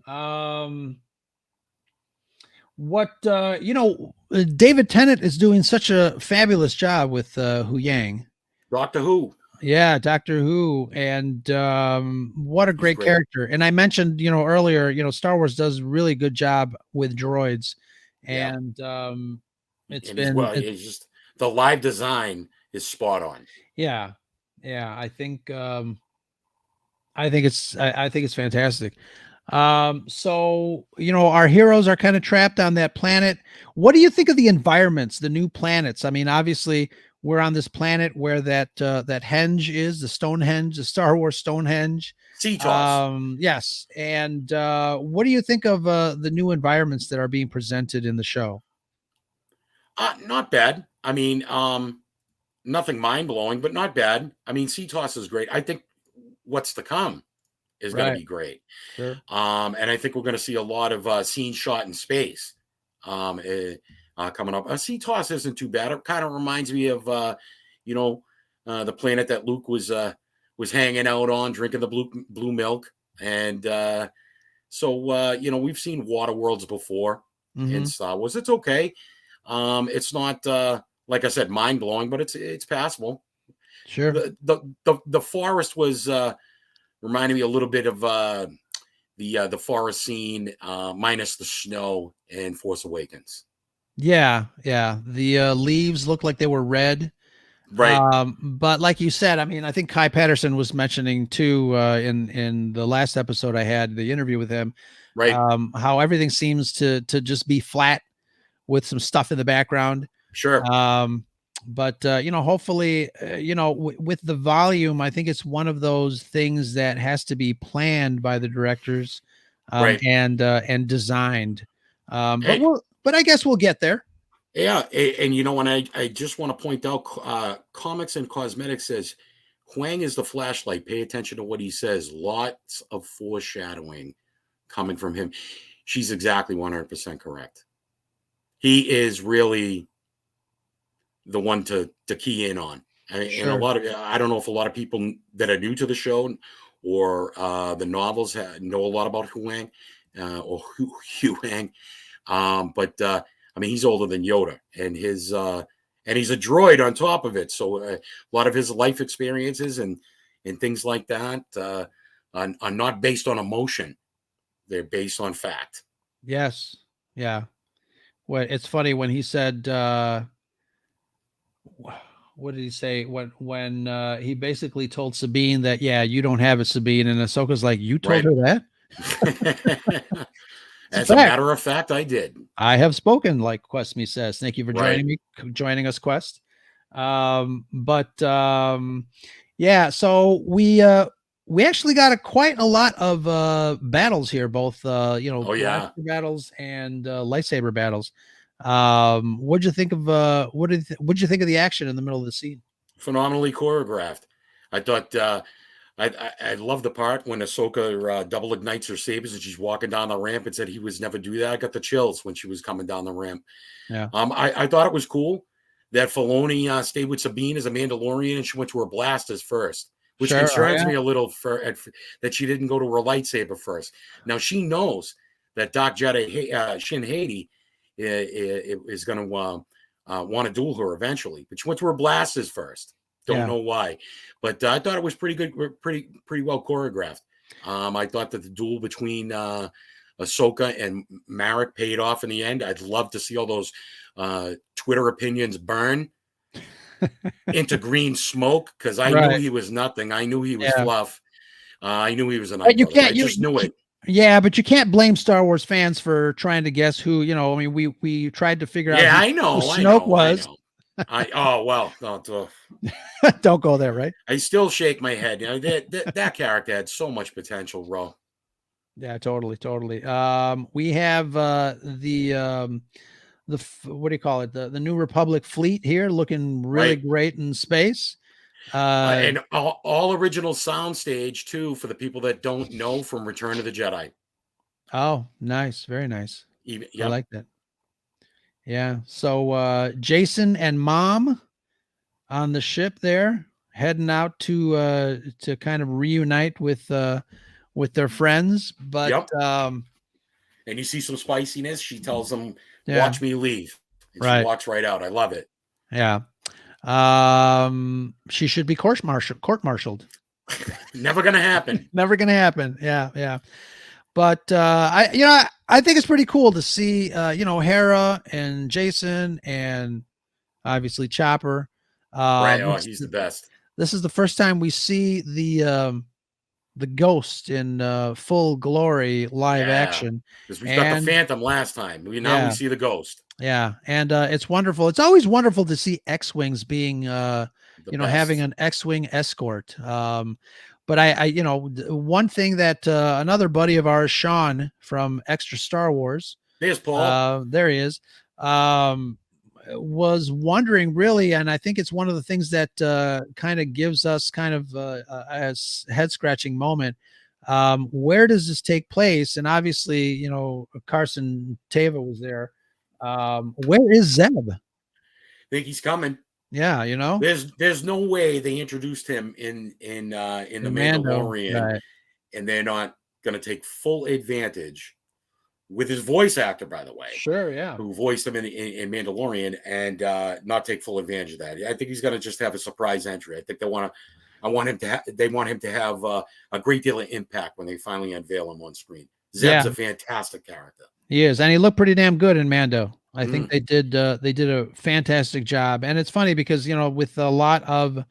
David Tennant is doing such a fabulous job with Hu Yang. Doctor Who. Yeah, Doctor Who, and what a He's great great. character. And I mentioned, earlier, Star Wars does a really good job with droids, Yeah. and it's And been, he's just the live design is spot on. yeah, yeah. I think it's fantastic. So our heroes are kind of trapped on that planet. What do you think of the environments, the new planets? I mean, obviously we're on this planet where that henge is, the Stonehenge, the Star Wars Stonehenge. CTOS. Yes. And what do you think of the new environments that are being presented in the show? Not bad. I mean, nothing mind blowing, but not bad. I mean, CTOS is great. I think what's to come is going to Right. be great. Sure. And I think we're going to see a lot of scenes shot in space coming up. CTOS isn't too bad. It kind of reminds me of, you know, the planet that Luke was hanging out on, drinking the blue milk, and we've seen water worlds before in Mm-hmm. Star Wars. It's okay. It's not like I said, mind blowing, but it's passable. Sure. The forest was reminding me a little bit of the forest scene minus the snow in Force Awakens. Yeah. Yeah. The leaves look like they were red. Right, But like you said, I mean, I think Kai Patterson was mentioning too in the last episode I had the interview with him, right, how everything seems to just be flat with some stuff in the background. sure, But hopefully, with the volume, I think it's one of those things that has to be planned by the directors, right. and designed. And, But I guess we'll get there. yeah, and when I just want to point out, Comics and Cosmetics says Huang is the flashlight. Pay attention to what he says. Lots of foreshadowing coming from him. She's exactly 100% correct. He is really the one to key in on. And a Sure. lot of I don't know if a lot of people that are new to the show or the novels know a lot about Huang or Huang, but I mean he's older than Yoda, and he's a droid on top of it. So a lot of his life experiences and things like that are not based on emotion; they're based on fact. Yes. Yeah. Well, it's funny when he said, what did he say when he basically told Sabine that, yeah, you don't have it, Sabine, and Ahsoka's like, you told Right. her that? It's a As a fact. matter of fact, I did. I have spoken, like Quest Me says. Thank you for Right. joining us, Quest. But yeah, so we actually got quite a lot of battles here, both Oh blaster yeah. battles and lightsaber battles. What'd you think of what'd you think of the action in the middle of the scene? Phenomenally choreographed. I thought I love the part when Ahsoka double ignites her sabers and she's walking down the ramp and said he was never do that. I got the chills when she was coming down the ramp. Yeah. I thought it was cool that Filoni stayed with Sabine as a Mandalorian and she went to her blasters first, which Sure. Oh, concerns yeah. me a little that she didn't go to her lightsaber first. Now she knows that Doc Jedi Shin Hati is going to want to duel her eventually, but she went to her blasters first. Don't Yeah. know why, but I thought it was pretty good, pretty well choreographed. I thought that the duel between Ahsoka and Marek paid off in the end. I'd love to see all those Twitter opinions burn into green smoke because I knew Right. he was nothing. I knew he was Yeah. fluff. I knew he was a But night you brother. can't I just knew it. yeah, but you can't blame Star Wars fans for trying to guess who, I mean, we tried to figure out Yeah, who I know, Snoke was. oh well. Don't go there, right? I still shake my head. That character had so much potential, bro. Yeah, totally, totally. We have what do you call it? The New Republic fleet here looking really Right. great in space. And all original soundstage too for the people that don't know from Return of the Jedi. Oh, nice, very nice. Even, I yep. like that. Yeah. So Jason and Mom on the ship there, heading out to kind of reunite with their friends. But Yep. And you see some spiciness. She tells them, yeah, "Watch me leave," and she right. walks right out. I love it. Yeah. She should be court-martialed. Never gonna happen. Never gonna happen. Yeah, yeah. But I think it's pretty cool to see Hera and Jason and obviously Chopper. Right. Oh, he's the best. This is the first time we see the Ghost in full glory live action. Because we got the Phantom last time. Now we see the Ghost. Yeah, and it's wonderful. It's always wonderful to see X-wings being having an X-wing escort. But I one thing that another buddy of ours, Sean from Extra Star Wars, there's Paul. There he is. Was wondering really, and I think it's one of the things that kind of gives us kind of a head scratching moment. Where does this take place? And obviously, Carson Teva was there. Where is Zeb? I think he's coming. Yeah, there's no way they introduced him in the Mandalorian, right. And they're not going to take full advantage with his voice actor, by the way. Sure, yeah. Who voiced him in Mandalorian, and not take full advantage of that. I think he's going to just have a surprise entry. I think they want him to have a great deal of impact when they finally unveil him on screen. Zeb's a fantastic character. He is, and he looked pretty damn good in Mando. I think they did a fantastic job. And it's funny because, with a lot of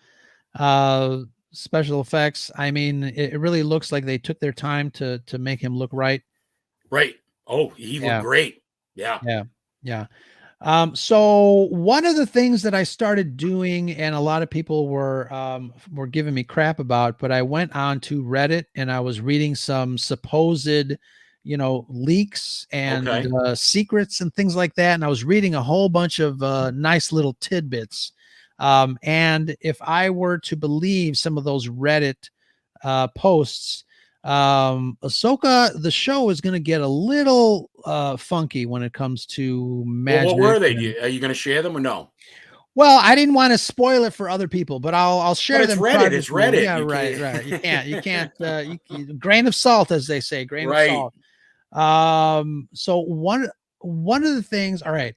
special effects, I mean, it really looks like they took their time to make him look right. Right. Oh, he looked great. Yeah. Yeah. Yeah. So one of the things that I started doing, and a lot of people were giving me crap about, but I went on to Reddit and I was reading some supposed leaks and secrets and things like that. And I was reading a whole bunch of nice little tidbits. And if I were to believe some of those Reddit posts, Ahsoka, the show is going to get a little funky when it comes to magic. Well, what were they? Are you going to share them or no? Well, I didn't want to spoil it for other people, but I'll share them. It's Reddit. Yeah, right. You can't. Grain of salt, as they say. Grain of salt. So one of the things, all right,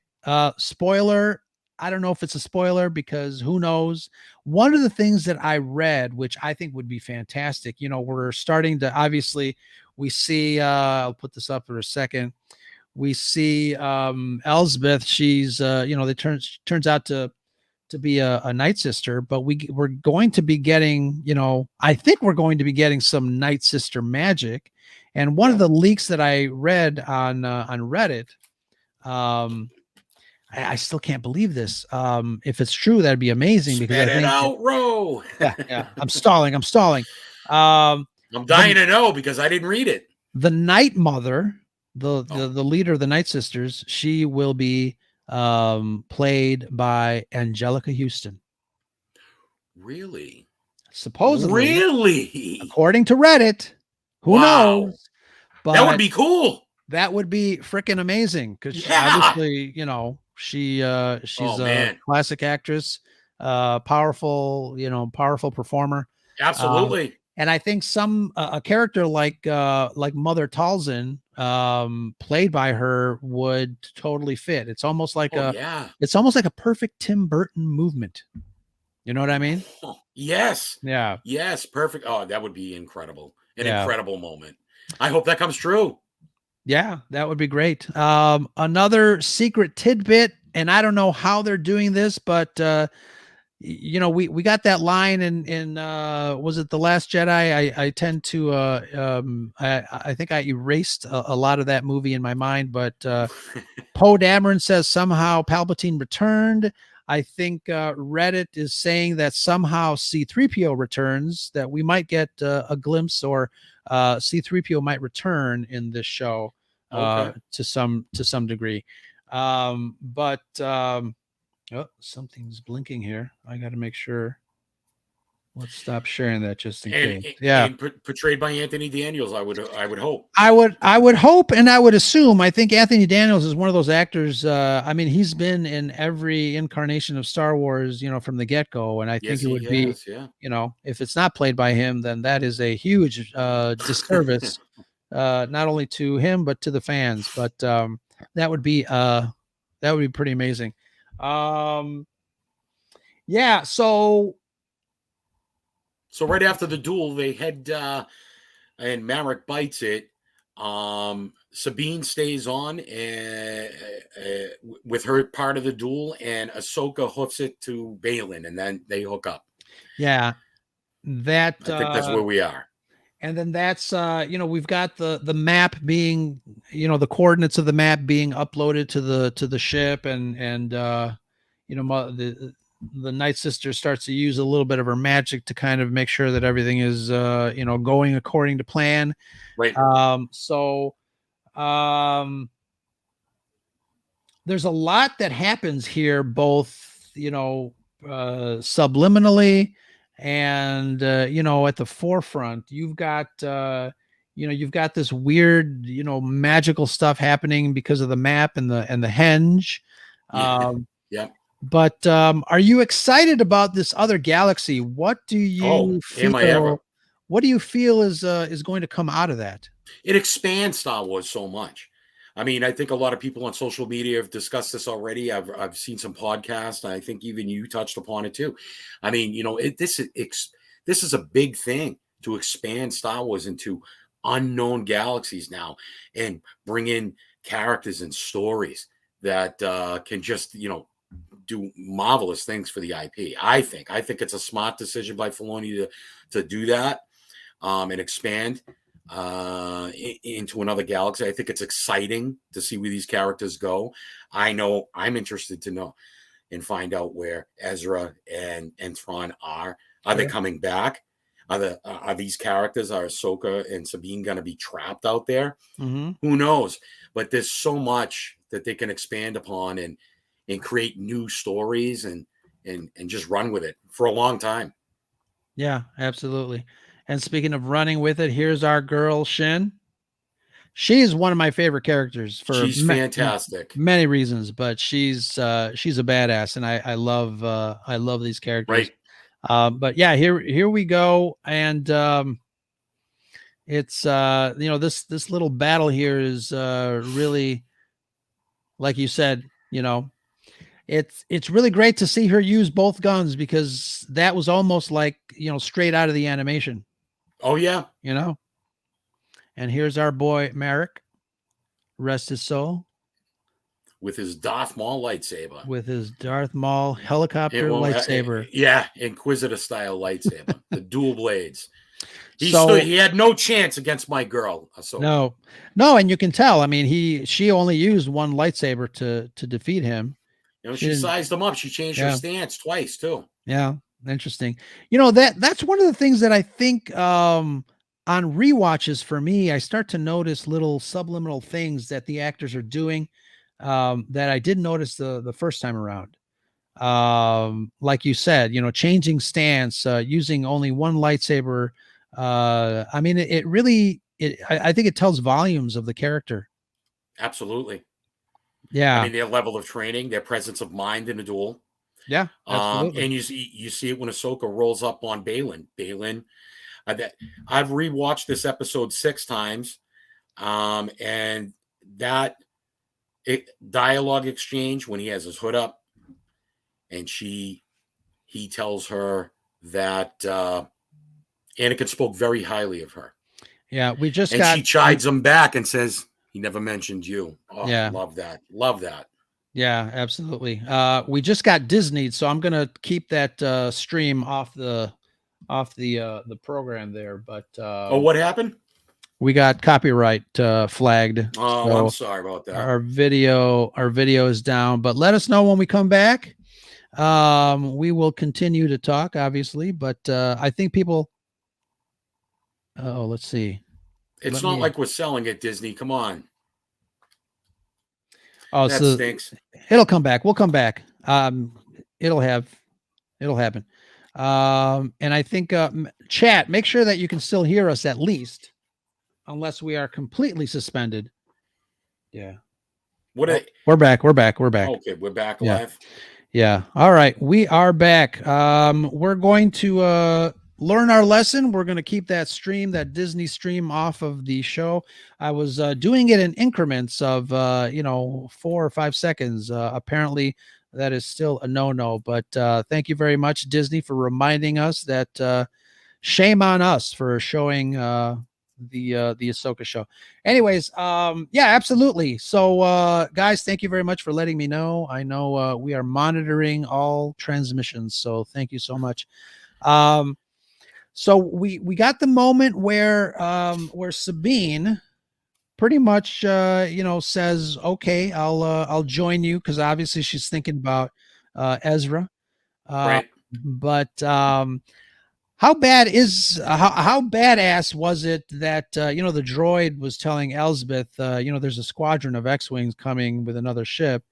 spoiler, I don't know if it's a spoiler because who knows. One of the things that I read, which I think would be fantastic, we're starting to, obviously we see, I'll put this up for a second. We see, Elsbeth, she's, turns out to be a Night Sister, but we're going to be getting, I think we're going to be getting some Night Sister magic. And one of the leaks that I read on Reddit, I still can't believe this. If it's true, that'd be amazing. Because Spit it out, Ro. Yeah. I'm stalling. I'm dying to know because I didn't read it. The Night Mother, the leader of the Night Sisters, she will be played by Angelica Houston. Really? Supposedly. Really? According to Reddit. Who knows? But that would be cool. That would be freaking amazing because obviously, she's a classic actress, powerful performer. Absolutely. And I think a character like Mother Talzin, played by her, would totally fit. It's almost like it's almost like a perfect Tim Burton movement. You know what I mean? Oh, yes. Yeah. Yes. Perfect. Oh, that would be incredible. An incredible moment. I hope that comes true. Yeah, that would be great. Another secret tidbit, and I don't know how they're doing this, but we got that line in was it The Last Jedi? I tend to I think I erased a lot of that movie in my mind, but Poe Dameron says somehow Palpatine returned. I think Reddit is saying that somehow C-3PO returns, that we might get a glimpse, or C-3PO might return in this show to some degree. But something's blinking here. I got to make sure. Let's stop sharing that just in case. And portrayed by Anthony Daniels, I would hope. I would hope, and I would assume. I think Anthony Daniels is one of those actors. I mean, he's been in every incarnation of Star Wars, from the get-go. And I think it would be, if it's not played by him, then that is a huge disservice, not only to him but to the fans. But that would be pretty amazing. Yeah. So So right after the duel, they head and Marek bites it. Sabine stays on with her part of the duel, and Ahsoka hoofs it to Balin, and then they hook up. yeah, that I think that's where we are. and then that's we've got the map being, the coordinates of the map being uploaded to the ship, and the Night Sister starts to use a little bit of her magic to kind of make sure that everything is going according to plan. Right. There's a lot that happens here, both subliminally and at the forefront. You've got this weird magical stuff happening because of the map and the henge. Yeah. But are you excited about this other galaxy? What do you feel? Am I ever? What do you feel is going to come out of that? It expands Star Wars so much. I mean, I think a lot of people on social media have discussed this already. I've seen some podcasts, and I think even you touched upon it too. I mean, this is a big thing to expand Star Wars into unknown galaxies now, and bring in characters and stories that can just do marvelous things for the IP. I think it's a smart decision by Filoni to do that and expand into another galaxy. I think it's exciting to see where these characters go. I know I'm interested to know and find out where Ezra and Thrawn are. Are they coming back? Are these characters, are Ahsoka and Sabine, going to be trapped out there? Mm-hmm. Who knows? But there's so much that they can expand upon and create new stories and just run with it for a long time. Yeah, absolutely. And speaking of running with it, here's our girl Shin. She's one of my favorite characters she's fantastic. Many reasons, but she's a badass, and I love these characters. Right. But yeah, here we go, and it's this little battle here is really, like you said, it's really great to see her use both guns, because that was almost like straight out of the animation. Oh yeah. And here's our boy Marek, rest his soul, with his Darth Maul lightsaber. With his Darth Maul helicopter lightsaber. Yeah, Inquisitor style lightsaber. The dual blades. He had no chance against my girl. No, and you can tell. I mean, she only used one lightsaber to defeat him. She sized him up. She changed her stance twice too. Yeah, interesting. That's one of the things that I think on rewatches for me, I start to notice little subliminal things that the actors are doing that I didn't notice the first time around. Like you said, changing stance, using only one lightsaber. I mean, it really, I think it tells volumes of the character. Absolutely. Yeah. I mean, their level of training, their presence of mind in a duel. Yeah. Absolutely. And you see it when Ahsoka rolls up on Balin. I've rewatched this episode 6 times. And that dialogue exchange when he has his hood up and he tells her that Anakin spoke very highly of her. Yeah, she chides him back and says, he never mentioned you. Oh, yeah. Love that. Yeah, absolutely. We just got Disneyed, so I'm gonna keep that stream off the program there. But what happened? We got copyright flagged. Oh, so I'm sorry about that. Our video is down, but let us know when we come back. We will continue to talk, obviously, but I think people. Oh, let's see. It's not like we're selling it, Disney. Come on. Oh, that so stinks. It'll come back. We'll come back. It'll happen. And I think chat, make sure that you can still hear us at least, unless we are completely suspended. Yeah. We're back. We're back. Okay, we're back live. Yeah. All right. We are back. We're going to learn our lesson. We're going to keep that Disney stream off of the show. I was doing it in increments of 4 or 5 seconds. Apparently that is still a no-no. But thank you very much, Disney, for reminding us that shame on us for showing the Ahsoka show. Anyways, yeah, absolutely. So guys, thank you very much for letting me know. I know we are monitoring all transmissions, so thank you so much. So we got the moment where Sabine pretty much says, okay, I'll join you, because obviously she's thinking about Ezra. Right. But how badass was it that the droid was telling Elsbeth, there's a squadron of X-wings coming with another ship,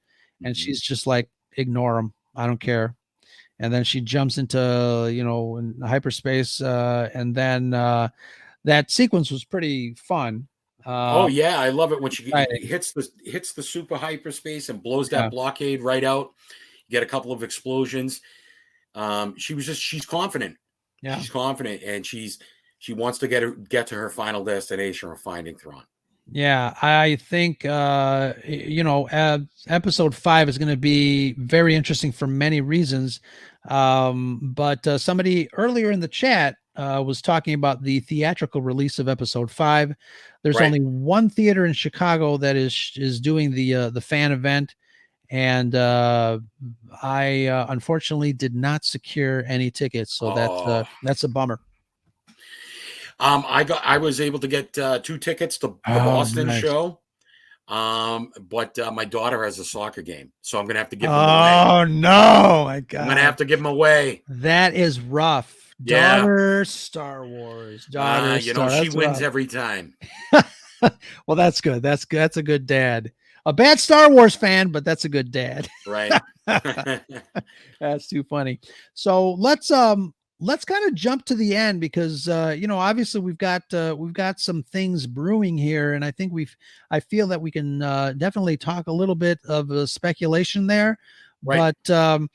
and she's just like, ignore them, I don't care. And then she jumps into in hyperspace, and then that sequence was pretty fun. Oh yeah, I love it when she exciting. hits the super hyperspace and blows Yeah. that blockade right out. You get a couple of explosions. She's confident. Yeah. She's confident, and she wants to get to her final destination of finding Thrawn. Yeah, I think episode 5 is going to be very interesting for many reasons. But somebody earlier in the chat was talking about the theatrical release of episode 5. There's Right. only one theater in Chicago that is doing the fan event, and I unfortunately did not secure any tickets, so that's a bummer. I was able to get 2 tickets to the Boston nice. show. But my daughter has a soccer game, so I'm gonna have to give them away. Oh no, my God. I'm gonna have to give them away. That is rough. Yeah. Daughter Star Wars. Daughter she wins rough. Every time. Well, that's good. That's good. That's a good dad. A bad Star Wars fan, but that's a good dad. Right. That's too funny. So let's kind of jump to the end, because obviously we've got some things brewing here, and I think I feel that we can definitely talk a little bit of speculation there. Right. But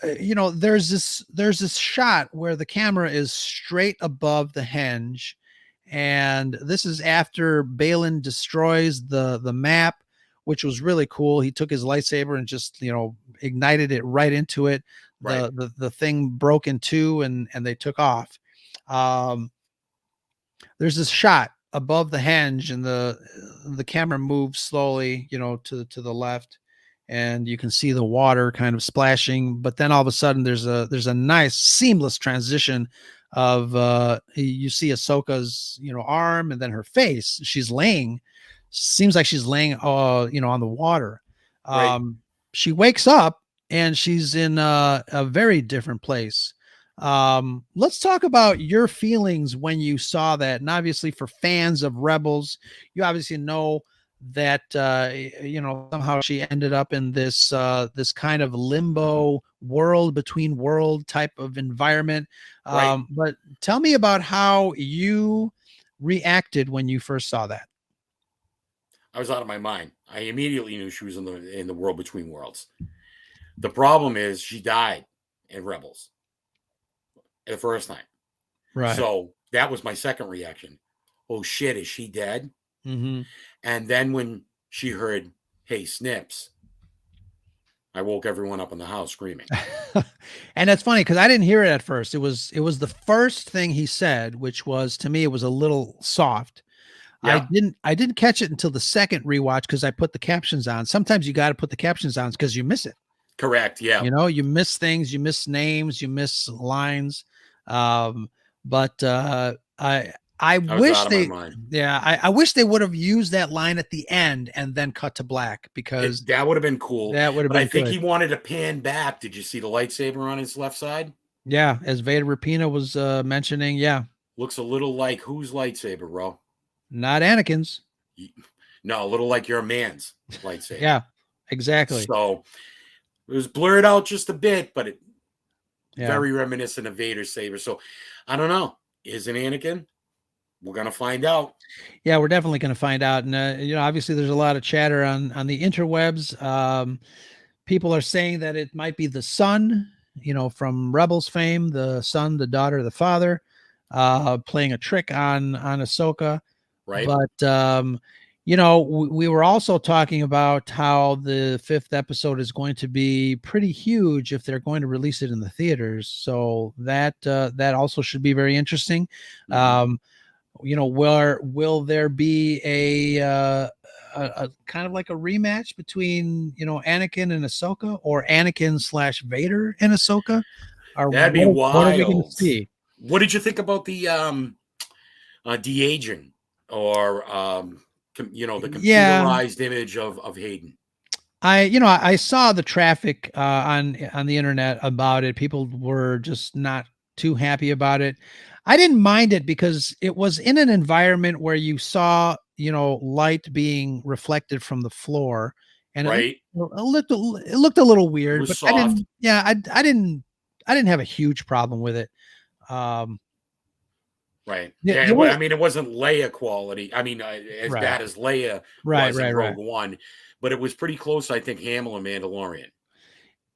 there's this shot where the camera is straight above the henge, and this is after Balin destroys the map, which was really cool. He took his lightsaber and just ignited it right into it. Right. The thing broke in two, and they took off. There's this shot above the henge, and the camera moves slowly to the left, and you can see the water kind of splashing, but then all of a sudden there's a nice seamless transition of you see Ahsoka's arm, and then her face. Seems like she's laying on the water. Right. She wakes up, and she's in a very different place. Let's talk about your feelings when you saw that. And obviously, for fans of Rebels, you obviously know that somehow she ended up in this kind of limbo world between world type of environment. Right. But tell me about how you reacted when you first saw that. I was out of my mind. I immediately knew she was in the world between worlds. The problem is she died in Rebels the first time. Right. So that was my second reaction. Oh shit, is she dead? Mm-hmm. And then when she heard, "Hey, Snips," I woke everyone up in the house screaming. And that's funny, because I didn't hear it at first. It was the first thing he said, which was, to me, it was a little soft. Yeah. I didn't catch it until the second rewatch, because I put the captions on. Sometimes you got to put the captions on because you miss it. Correct. Yeah. You miss things, you miss names, you miss lines. But I wish I wish they would have used that line at the end and then cut to black, because that would have been cool. That would have been I think he wanted to pan back. Did you see the lightsaber on his left side? Yeah, as Vader Rapina was mentioning. Yeah. Looks a little like whose lightsaber, bro? Not Anakin's. No, a little like your man's lightsaber. Yeah, exactly. So it was blurred out just a bit, but very reminiscent of Vader's saber. So I don't know. Is it Anakin? We're going to find out. Yeah, we're definitely going to find out. And, obviously there's a lot of chatter on the interwebs. People are saying that it might be the son, from Rebels fame, the son, the daughter, the father, playing a trick on Ahsoka. Right. But, We were also talking about how the 5th episode is going to be pretty huge if they're going to release it in the theaters. So that also should be very interesting. Mhm. Where will there be a kind of like a rematch between Anakin and Ahsoka, or Anakin/Vader and Ahsoka? Or That'd be what are we going to wild. see? What did you think about the de-aging, or the Yeah, computerized image of Hayden? I saw the traffic on the internet about it. People were just not too happy about it. I didn't mind it because it was in an environment where you saw, light being reflected from the floor, and Right? it looked a little It weird, was but soft. I didn't have a huge problem with it. Um, Right. yeah, Yeah. there was I mean, it wasn't Leia quality. I mean, as right, bad as Leia right, was in right, right. Rogue One, but it was pretty close, I think, Hamill and Mandalorian.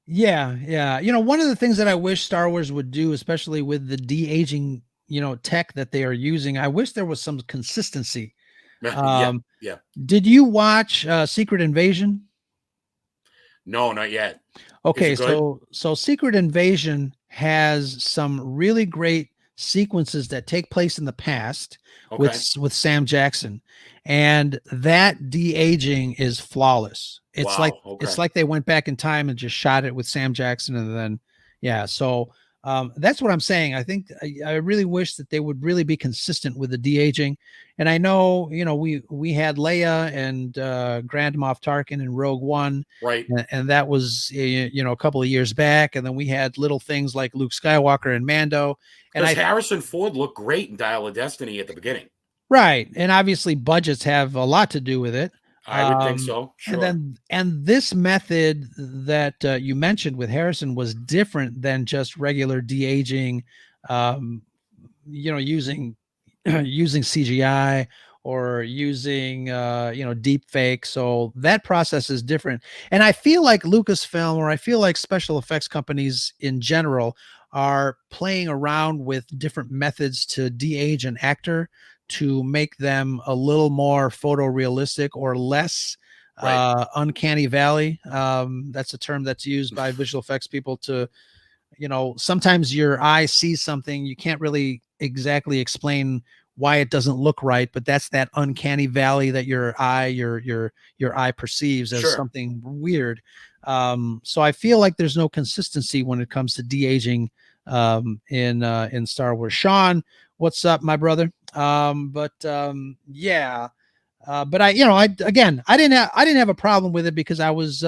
Yeah, yeah. One of the things that I wish Star Wars would do, especially with the de-aging, tech that they are using, I wish there was some consistency. Yeah. Um, Yeah. did you watch Secret Invasion? No, not yet. Is it Okay, good? so Secret Invasion has some really great sequences that take place in the past Okay. with Sam Jackson, and that de-aging is flawless. Wow. Okay. It's like they went back in time and just shot it with Sam Jackson, and then yeah, so that's what I'm saying. I think I really wish that they would really be consistent with the de-aging. And I know, we had Leia and Grand Moff Tarkin in Rogue One, Right. and that was a couple of years back, and then we had little things like Luke Skywalker and Mando, and Because I Harrison Ford looked great in Dial of Destiny at the beginning. right, and obviously budgets have a lot to do with it. I would think so. And Sure. then and this method that you mentioned with Harrison was different than just regular de-aging, um, using using CGI or using deep fake. So that process is different. And I feel like Lucasfilm, or I feel like special effects companies in general, are playing around with different methods to de-age an actor to make them a little more photorealistic or less Right. uncanny valley. That's a term that's used by visual effects people to, sometimes your eye sees something, you can't really exactly explain why it doesn't look right, but that's that uncanny valley that your eye perceives as Sure. something weird. So I feel like there's no consistency when it comes to de-aging in Star Wars. Sean, what's up, my brother? Yeah. But I didn't have a problem with it because I was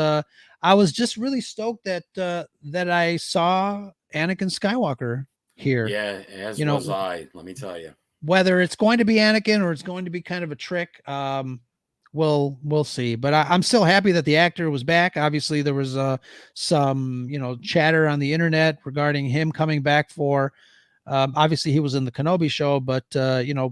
just really stoked that I saw Anakin Skywalker here. Yeah, as You was know, I, let me tell you. whether it's going to be Anakin or it's going to be kind of a trick, we'll see. But I'm still happy that the actor was back. Obviously, there was some chatter on the internet regarding him coming back for. Obviously, he was in the Kenobi show, but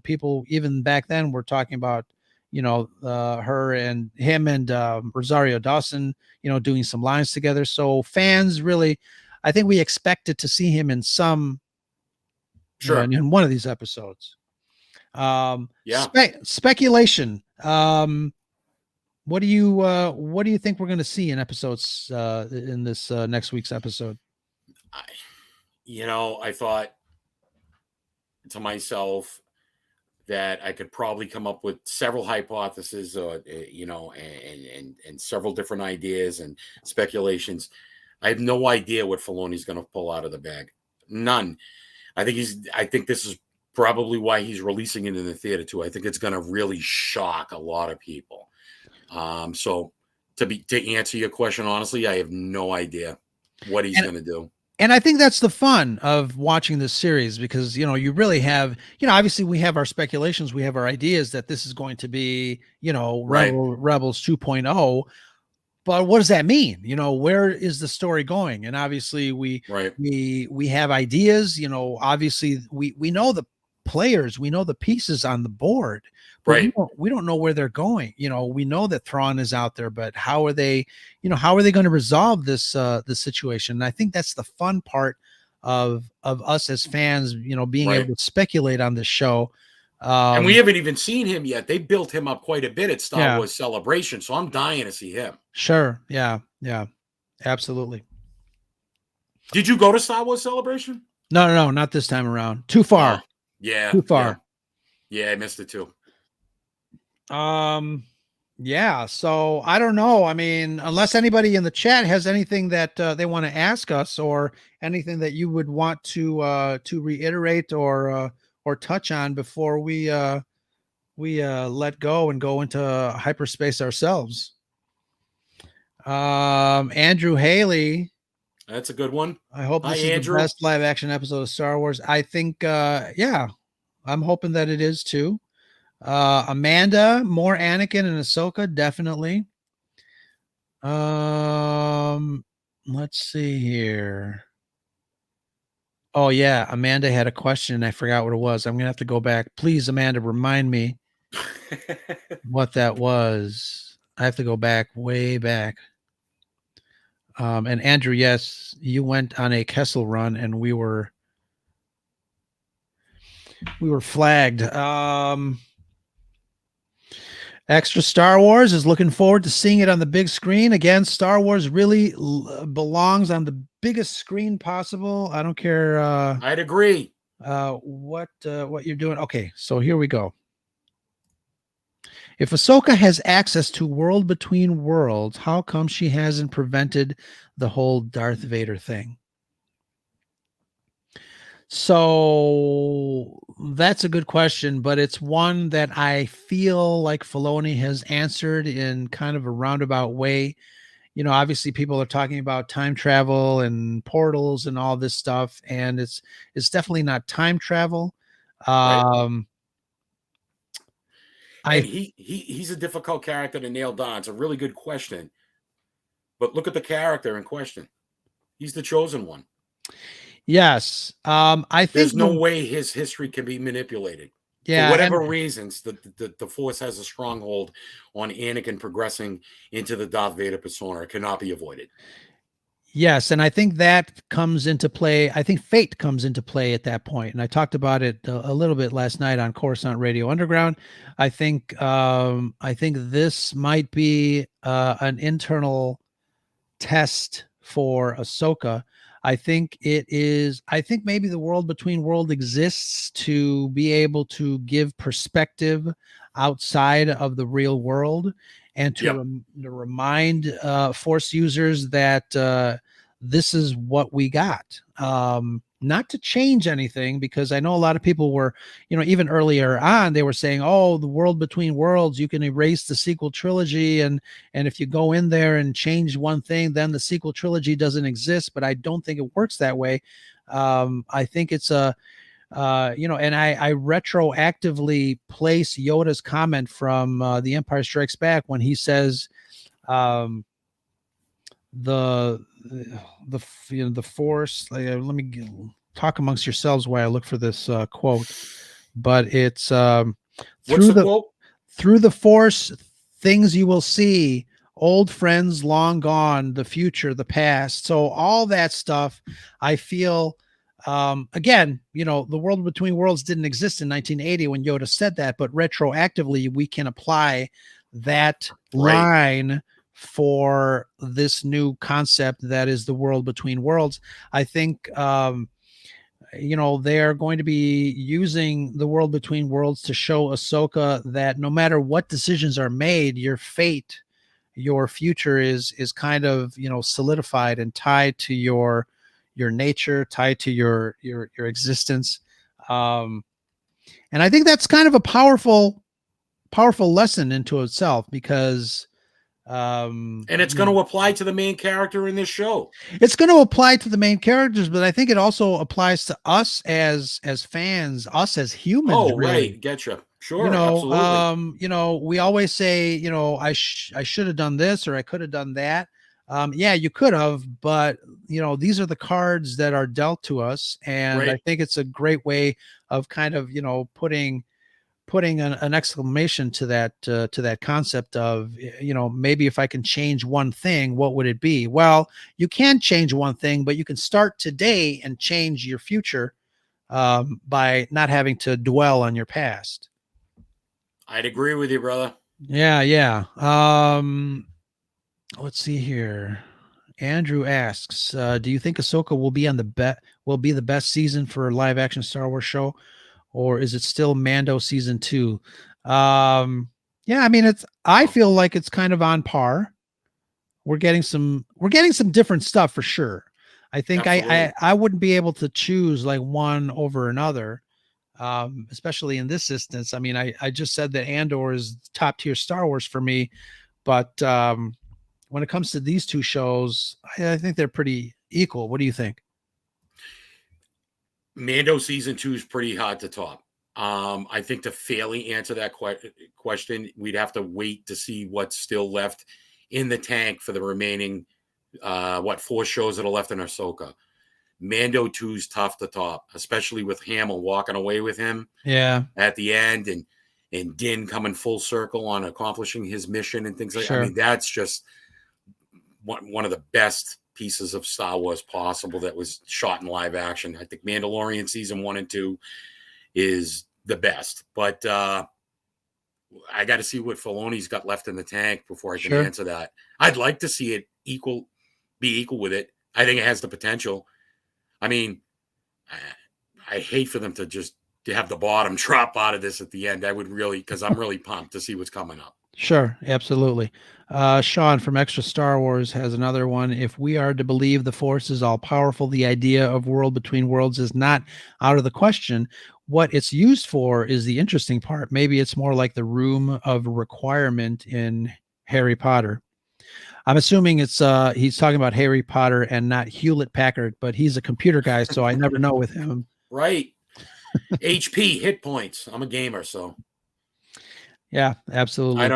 people even back then were talking about her and him and Rosario Dawson, doing some lines together. So fans really, I think we expected to see him in some, Sure. in one of these episodes. Yeah. Speculation. What do you think we're going to see in episodes in this next week's episode? I, I thought to myself that I could probably come up with several hypotheses, and several different ideas and speculations. I have no idea what Filoni's going to pull out of the bag. None. I think this is probably why he's releasing it in the theater too. I think it's going to really shock a lot of people. So to answer your question honestly, I have no idea what he's going to do. And I think that's the fun of watching this series, because you really have, obviously we have our speculations, we have our ideas that this is going to be Right. Rebels 2.0, but what does that mean? Where is the story going? And obviously Right. we have ideas. Obviously we know the players, we know the pieces on the board, but Right. we don't know where they're going. We know that Thrawn is out there, but how are they going to resolve this situation? And I think that's the fun part of us as fans, being Right. able to speculate on this show. And we haven't even seen him yet. They built him up quite a bit at Star Yeah. Wars Celebration, so I'm dying to see him. Sure. Yeah. Yeah. Absolutely. Did you go to Star Wars Celebration? No, not this time around. Too far. Oh, yeah. Too far. Yeah, I missed it too. Yeah, so I don't know. I mean, unless anybody in the chat has anything that they want to ask us, or anything that you would want to reiterate or touch on before we let go and go into hyperspace ourselves. Andrew Haley, That's a good one. I hope this Hi, is Andrew. the best live action episode of Star Wars. I think yeah, I'm hoping that it is too. Amanda, more Anakin and Ahsoka, definitely. Let's see here. Oh yeah, Amanda had a question. I forgot what it was. I'm gonna have to go back. Please, Amanda, remind me what that was. I have to go back, way back. And Andrew, yes, you went on a Kessel run, and we were flagged. Extra Star Wars is looking forward to seeing it on the big screen. Again, Star Wars really belongs on the biggest screen possible. I don't care I'd agree. what you're doing. Okay, so here we go. If Ahsoka has access to World Between Worlds, how come she hasn't prevented the whole Darth Vader thing? So that's a good question, but it's one that I feel like Filoni has answered in kind of a roundabout way. You know, obviously people are talking about time travel and portals and all this stuff, and it's definitely not time travel. Right. And he's a difficult character to nail down. It's a really good question. But look at the character in question. He's the chosen one. Yes. I think there's no way his history can be manipulated. Yeah. For whatever reasons, the Force has a stronghold on Anakin progressing into the Darth Vader persona. It cannot be avoided. Yes, and I think that comes into play. I think fate comes into play at that point, and I talked about it a little bit last night on Coruscant Radio Underground. I think this might be an internal test for Ahsoka. I think it is. I think maybe the World Between World exists to be able to give perspective outside of the real world, and to remind Force users that this is what we got. Not to change anything, because I know a lot of people were, even earlier on, they were saying, oh, the World Between Worlds, you can erase the sequel trilogy, and if you go in there and change one thing, then the sequel trilogy doesn't exist. But I don't think it works that way. I think it's and I retroactively place Yoda's comment from The Empire Strikes Back when he says, the Force, let me talk amongst yourselves while I look for this quote, but it's What's the quote? Through the Force, things you will see, old friends long gone, the future, the past. So all that stuff, I feel, again, the World Between Worlds didn't exist in 1980 when Yoda said that, but retroactively we can apply that line for this new concept that is the World Between Worlds. I think they are going to be using the World Between Worlds to show Ahsoka that no matter what decisions are made, your fate, your future is kind of solidified and tied to your nature, tied to your existence. And I think that's kind of a powerful lesson into itself, because and it's going to apply to the main character in this show. It's going to apply to the main characters, but I think it also applies to us as fans, us as humans. Oh, really. Right. Getcha. Sure. Absolutely. We always say, I should have done this, or I could have done that. Yeah, you could have, but these are the cards that are dealt to us. And I think it's a great way of kind of, putting an exclamation to that concept of, maybe if I can change one thing, what would it be? Well, you can change one thing, but you can start today and change your future. by not having to dwell on your past. I'd agree with you, brother. Yeah. Let's see here. Andrew asks, do you think Ahsoka will be the best season for a live action Star Wars show, or is it still Mando season 2? Yeah, I mean, I feel like it's kind of on par. We're getting some different stuff for sure. I think I wouldn't be able to choose like one over another, especially in this instance. I mean, I just said that Andor is top tier Star Wars for me, but when it comes to these two shows, I think they're pretty equal. What do you think? Mando season 2 is pretty hard to top. I think to fairly answer that question, we'd have to wait to see what's still left in the tank for the remaining, 4 shows that are left in Ahsoka. Mando 2 is tough to top, especially with Hamill walking away with him. Yeah. At the end, and Din coming full circle on accomplishing his mission and things like that. Sure. I mean, that's just one of the best pieces of Star Wars possible that was shot in live action. I think Mandalorian season 1 and 2 is the best, but I got to see what Filoni's got left in the tank before I can answer that. I'd like to see it be equal with it. I think it has the potential. I mean, I hate for them to have the bottom drop out of this at the end. I would really, because I'm really pumped to see what's coming up. Sure, absolutely. Sean from Extra Star Wars has another one. If we are to believe the Force is all powerful, the idea of world between worlds is not out of the question. What it's used for is the interesting part. Maybe it's more like the room of requirement in Harry Potter. I'm assuming it's he's talking about Harry Potter and not Hewlett Packard, but he's a computer guy, so I never know with him. Right. HP hit points. I'm a gamer, so yeah, absolutely. I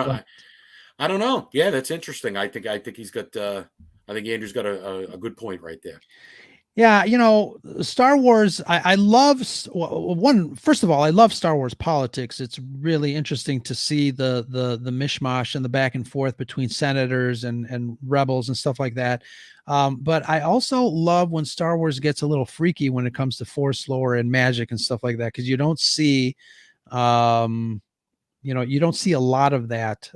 don't know. Yeah, that's interesting. I think he's got. I think Andrew's got a good point right there. Yeah, Star Wars. I love first of all, I love Star Wars politics. It's really interesting to see the mishmash and the back and forth between senators and rebels and stuff like that. But I also love when Star Wars gets a little freaky when it comes to Force lore and magic and stuff like that, because you don't see, you don't see a lot of that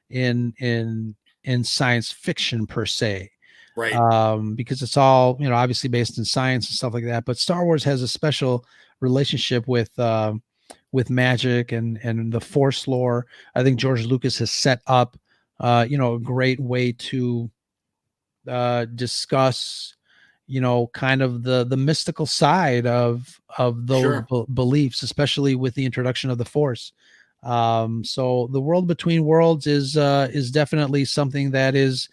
in science fiction per se. Right. Because it's all, obviously based in science and stuff like that. But Star Wars has a special relationship with magic and the Force lore. I think George Lucas has set up, a great way to discuss, kind of the mystical side of those beliefs, especially with the introduction of the Force. So the world between worlds is definitely something that is,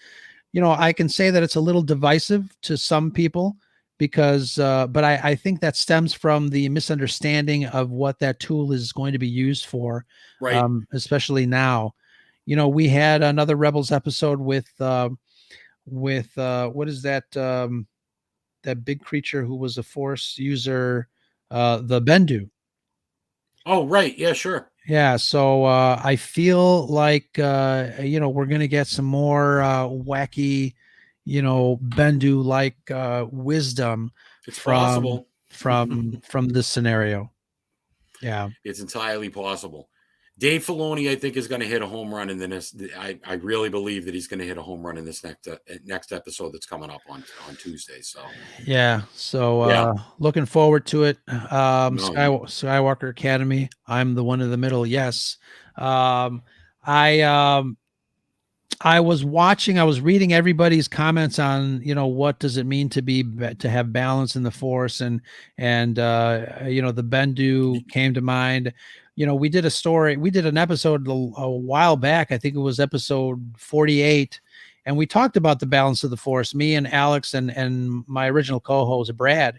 I can say that it's a little divisive to some people because, but I think that stems from the misunderstanding of what that tool is going to be used for, right. Especially now. We had another Rebels episode with what is that, that big creature who was a Force user, the Bendu. Oh, right. Yeah, sure. Yeah, so I feel like we're gonna get some more wacky, Bendu like wisdom possible from this scenario. Yeah, it's entirely possible. Dave Filoni, I think, is going to hit a home run in this. I really believe that he's going to hit a home run in this next episode that's coming up on Tuesday. So yeah, looking forward to it. Skywalker Academy. I'm the one in the middle. Yes, I was reading everybody's comments on, what does it mean to have balance in the Force, and the Bendu came to mind. We did an episode a while back. I think it was episode 48. And we talked about the balance of the Force, me and Alex and my original co-host, Brad.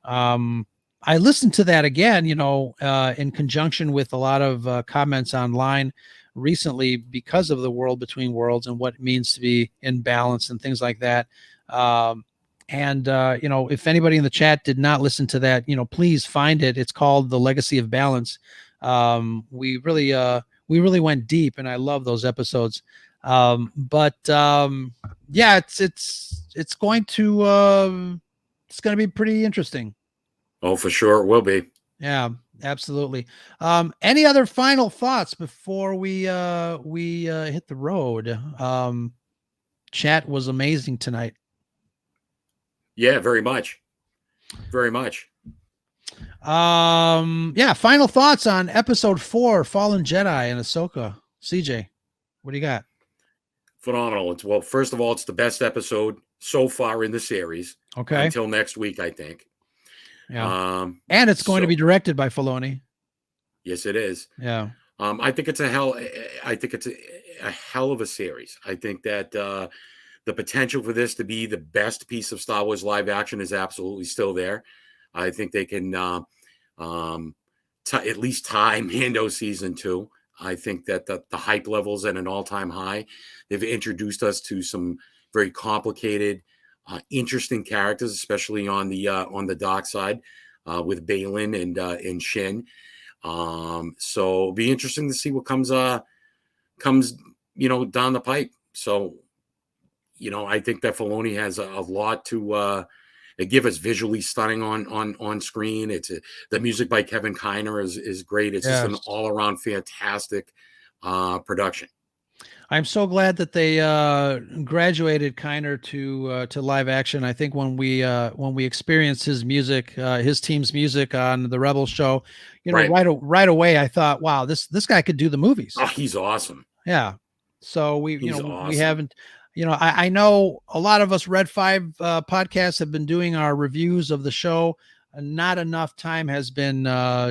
I listened to that again, in conjunction with a lot of comments online recently because of the world between worlds and what it means to be in balance and things like that. If anybody in the chat did not listen to that, please find it. It's called The Legacy of Balance. We really went deep, and I love those episodes. Yeah, it's going to be pretty interesting. Oh, for sure it will be. Yeah, absolutely. Any other final thoughts before we hit the road? Chat was amazing tonight. Yeah, very much. Very much. Yeah, final thoughts on episode 4, Fallen Jedi and Ahsoka. CJ, what do you got? Phenomenal. Well, first of all, it's the best episode so far in the series. Okay. Until next week, I think. Yeah. And it's going to be directed by Filoni. Yes, it is. Yeah. I think it's a hell of a series. I think that the potential for this to be the best piece of Star Wars live action is absolutely still there. I think they can at least tie Mando season 2. I think that the hype level's at an all-time high. They've introduced us to some very complicated, interesting characters, especially on the dark side with Balin and Shin. So it'll be interesting to see what comes down the pipe. So, I think that Filoni has a lot to give us visually stunning on screen. The music by Kevin Kiner is great. It's just an all around fantastic production. I'm so glad that they graduated Kiner to live action. I think when we experienced his music, his team's music on the Rebel show, right away, I thought, wow, this guy could do the movies. Oh, he's awesome. Yeah. So we haven't. I know a lot of us Red 5 podcasts have been doing our reviews of the show. Not enough time has been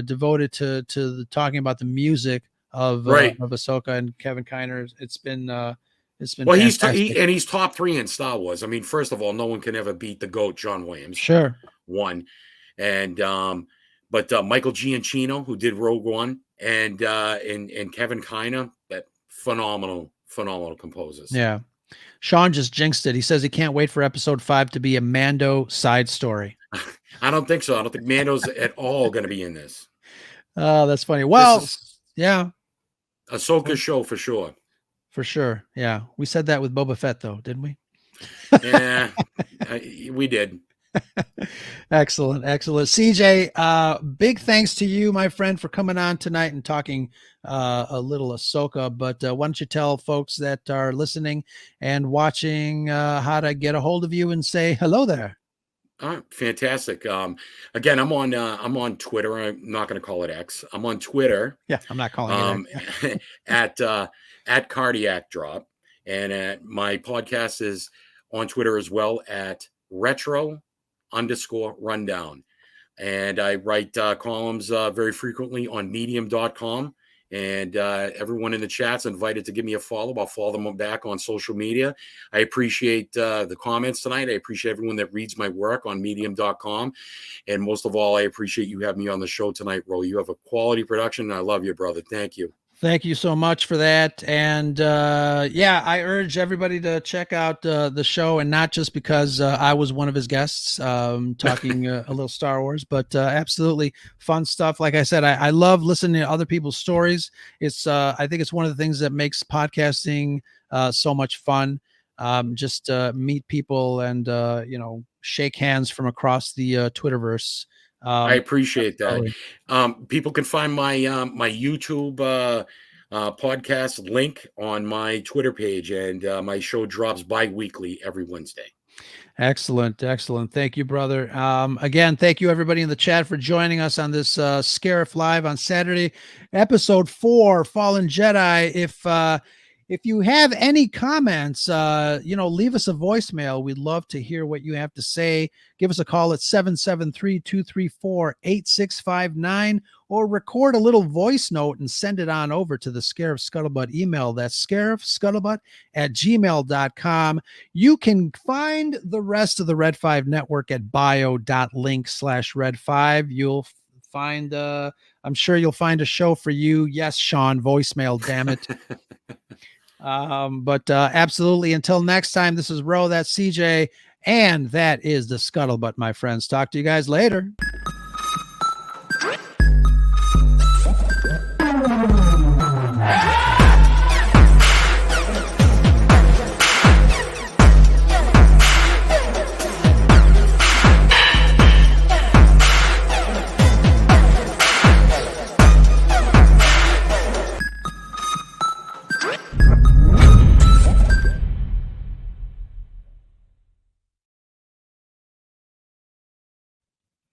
devoted to talking about the music of Ahsoka and Kevin Kiner. It's been well, he's top 3 in Star Wars. I mean, first of all, no one can ever beat the GOAT, John Williams. Sure. One. And but Michael Giacchino, who did Rogue One, and Kevin Kiner, that phenomenal composers. Yeah. Sean just jinxed it. He says he can't wait for episode 5 to be a Mando side story. I don't think so. I don't think Mando's at all going to be in this. Oh, that's funny. Well, yeah. Ahsoka show for sure. For sure. Yeah. We said that with Boba Fett, though, didn't we? Yeah, we did. Excellent. CJ, big thanks to you, my friend, for coming on tonight and talking a little Ahsoka. But why don't you tell folks that are listening and watching how to get a hold of you and say hello there? Fantastic. Again, I'm on Twitter. I'm not going to call it X. I'm on Twitter. Yeah, I'm not calling it at CardiacDrop, and my podcast is on Twitter as well at retro_rundown. And I write columns very frequently on medium.com. And everyone in the chat's invited to give me a follow. I'll follow them back on social media. I appreciate the comments tonight. I appreciate everyone that reads my work on medium.com. And most of all, I appreciate you having me on the show tonight, Ro. You have a quality production, and I love you, brother. Thank you. Thank you so much for that. And yeah, I urge everybody to check out the show, and not just because I was one of his guests talking a little Star Wars, but absolutely fun stuff. Like I said, I love listening to other people's stories. It's I think it's one of the things that makes podcasting so much fun. Just meet people and shake hands from across the Twitterverse. I appreciate that. People can find my my YouTube podcast link on my Twitter page, and my show drops bi-weekly every Wednesday. Excellent. Thank you, brother. Again, thank you everybody in the chat for joining us on this Scarif Live on Saturday, episode 4, Fallen Jedi. If you have any comments, leave us a voicemail. We'd love to hear what you have to say. Give us a call at 773-234-8659, or record a little voice note and send it on over to the Scarif Scuttlebutt email. That's scarifscuttlebutt@gmail.com. You can find the rest of the Red 5 network at bio.link/Red5. You'll find, I'm sure you'll find a show for you. Yes, Sean, voicemail, damn it. But absolutely, until next time, this is Ro, that's CJ, and that is the Scuttlebutt, my friends. Talk to you guys later.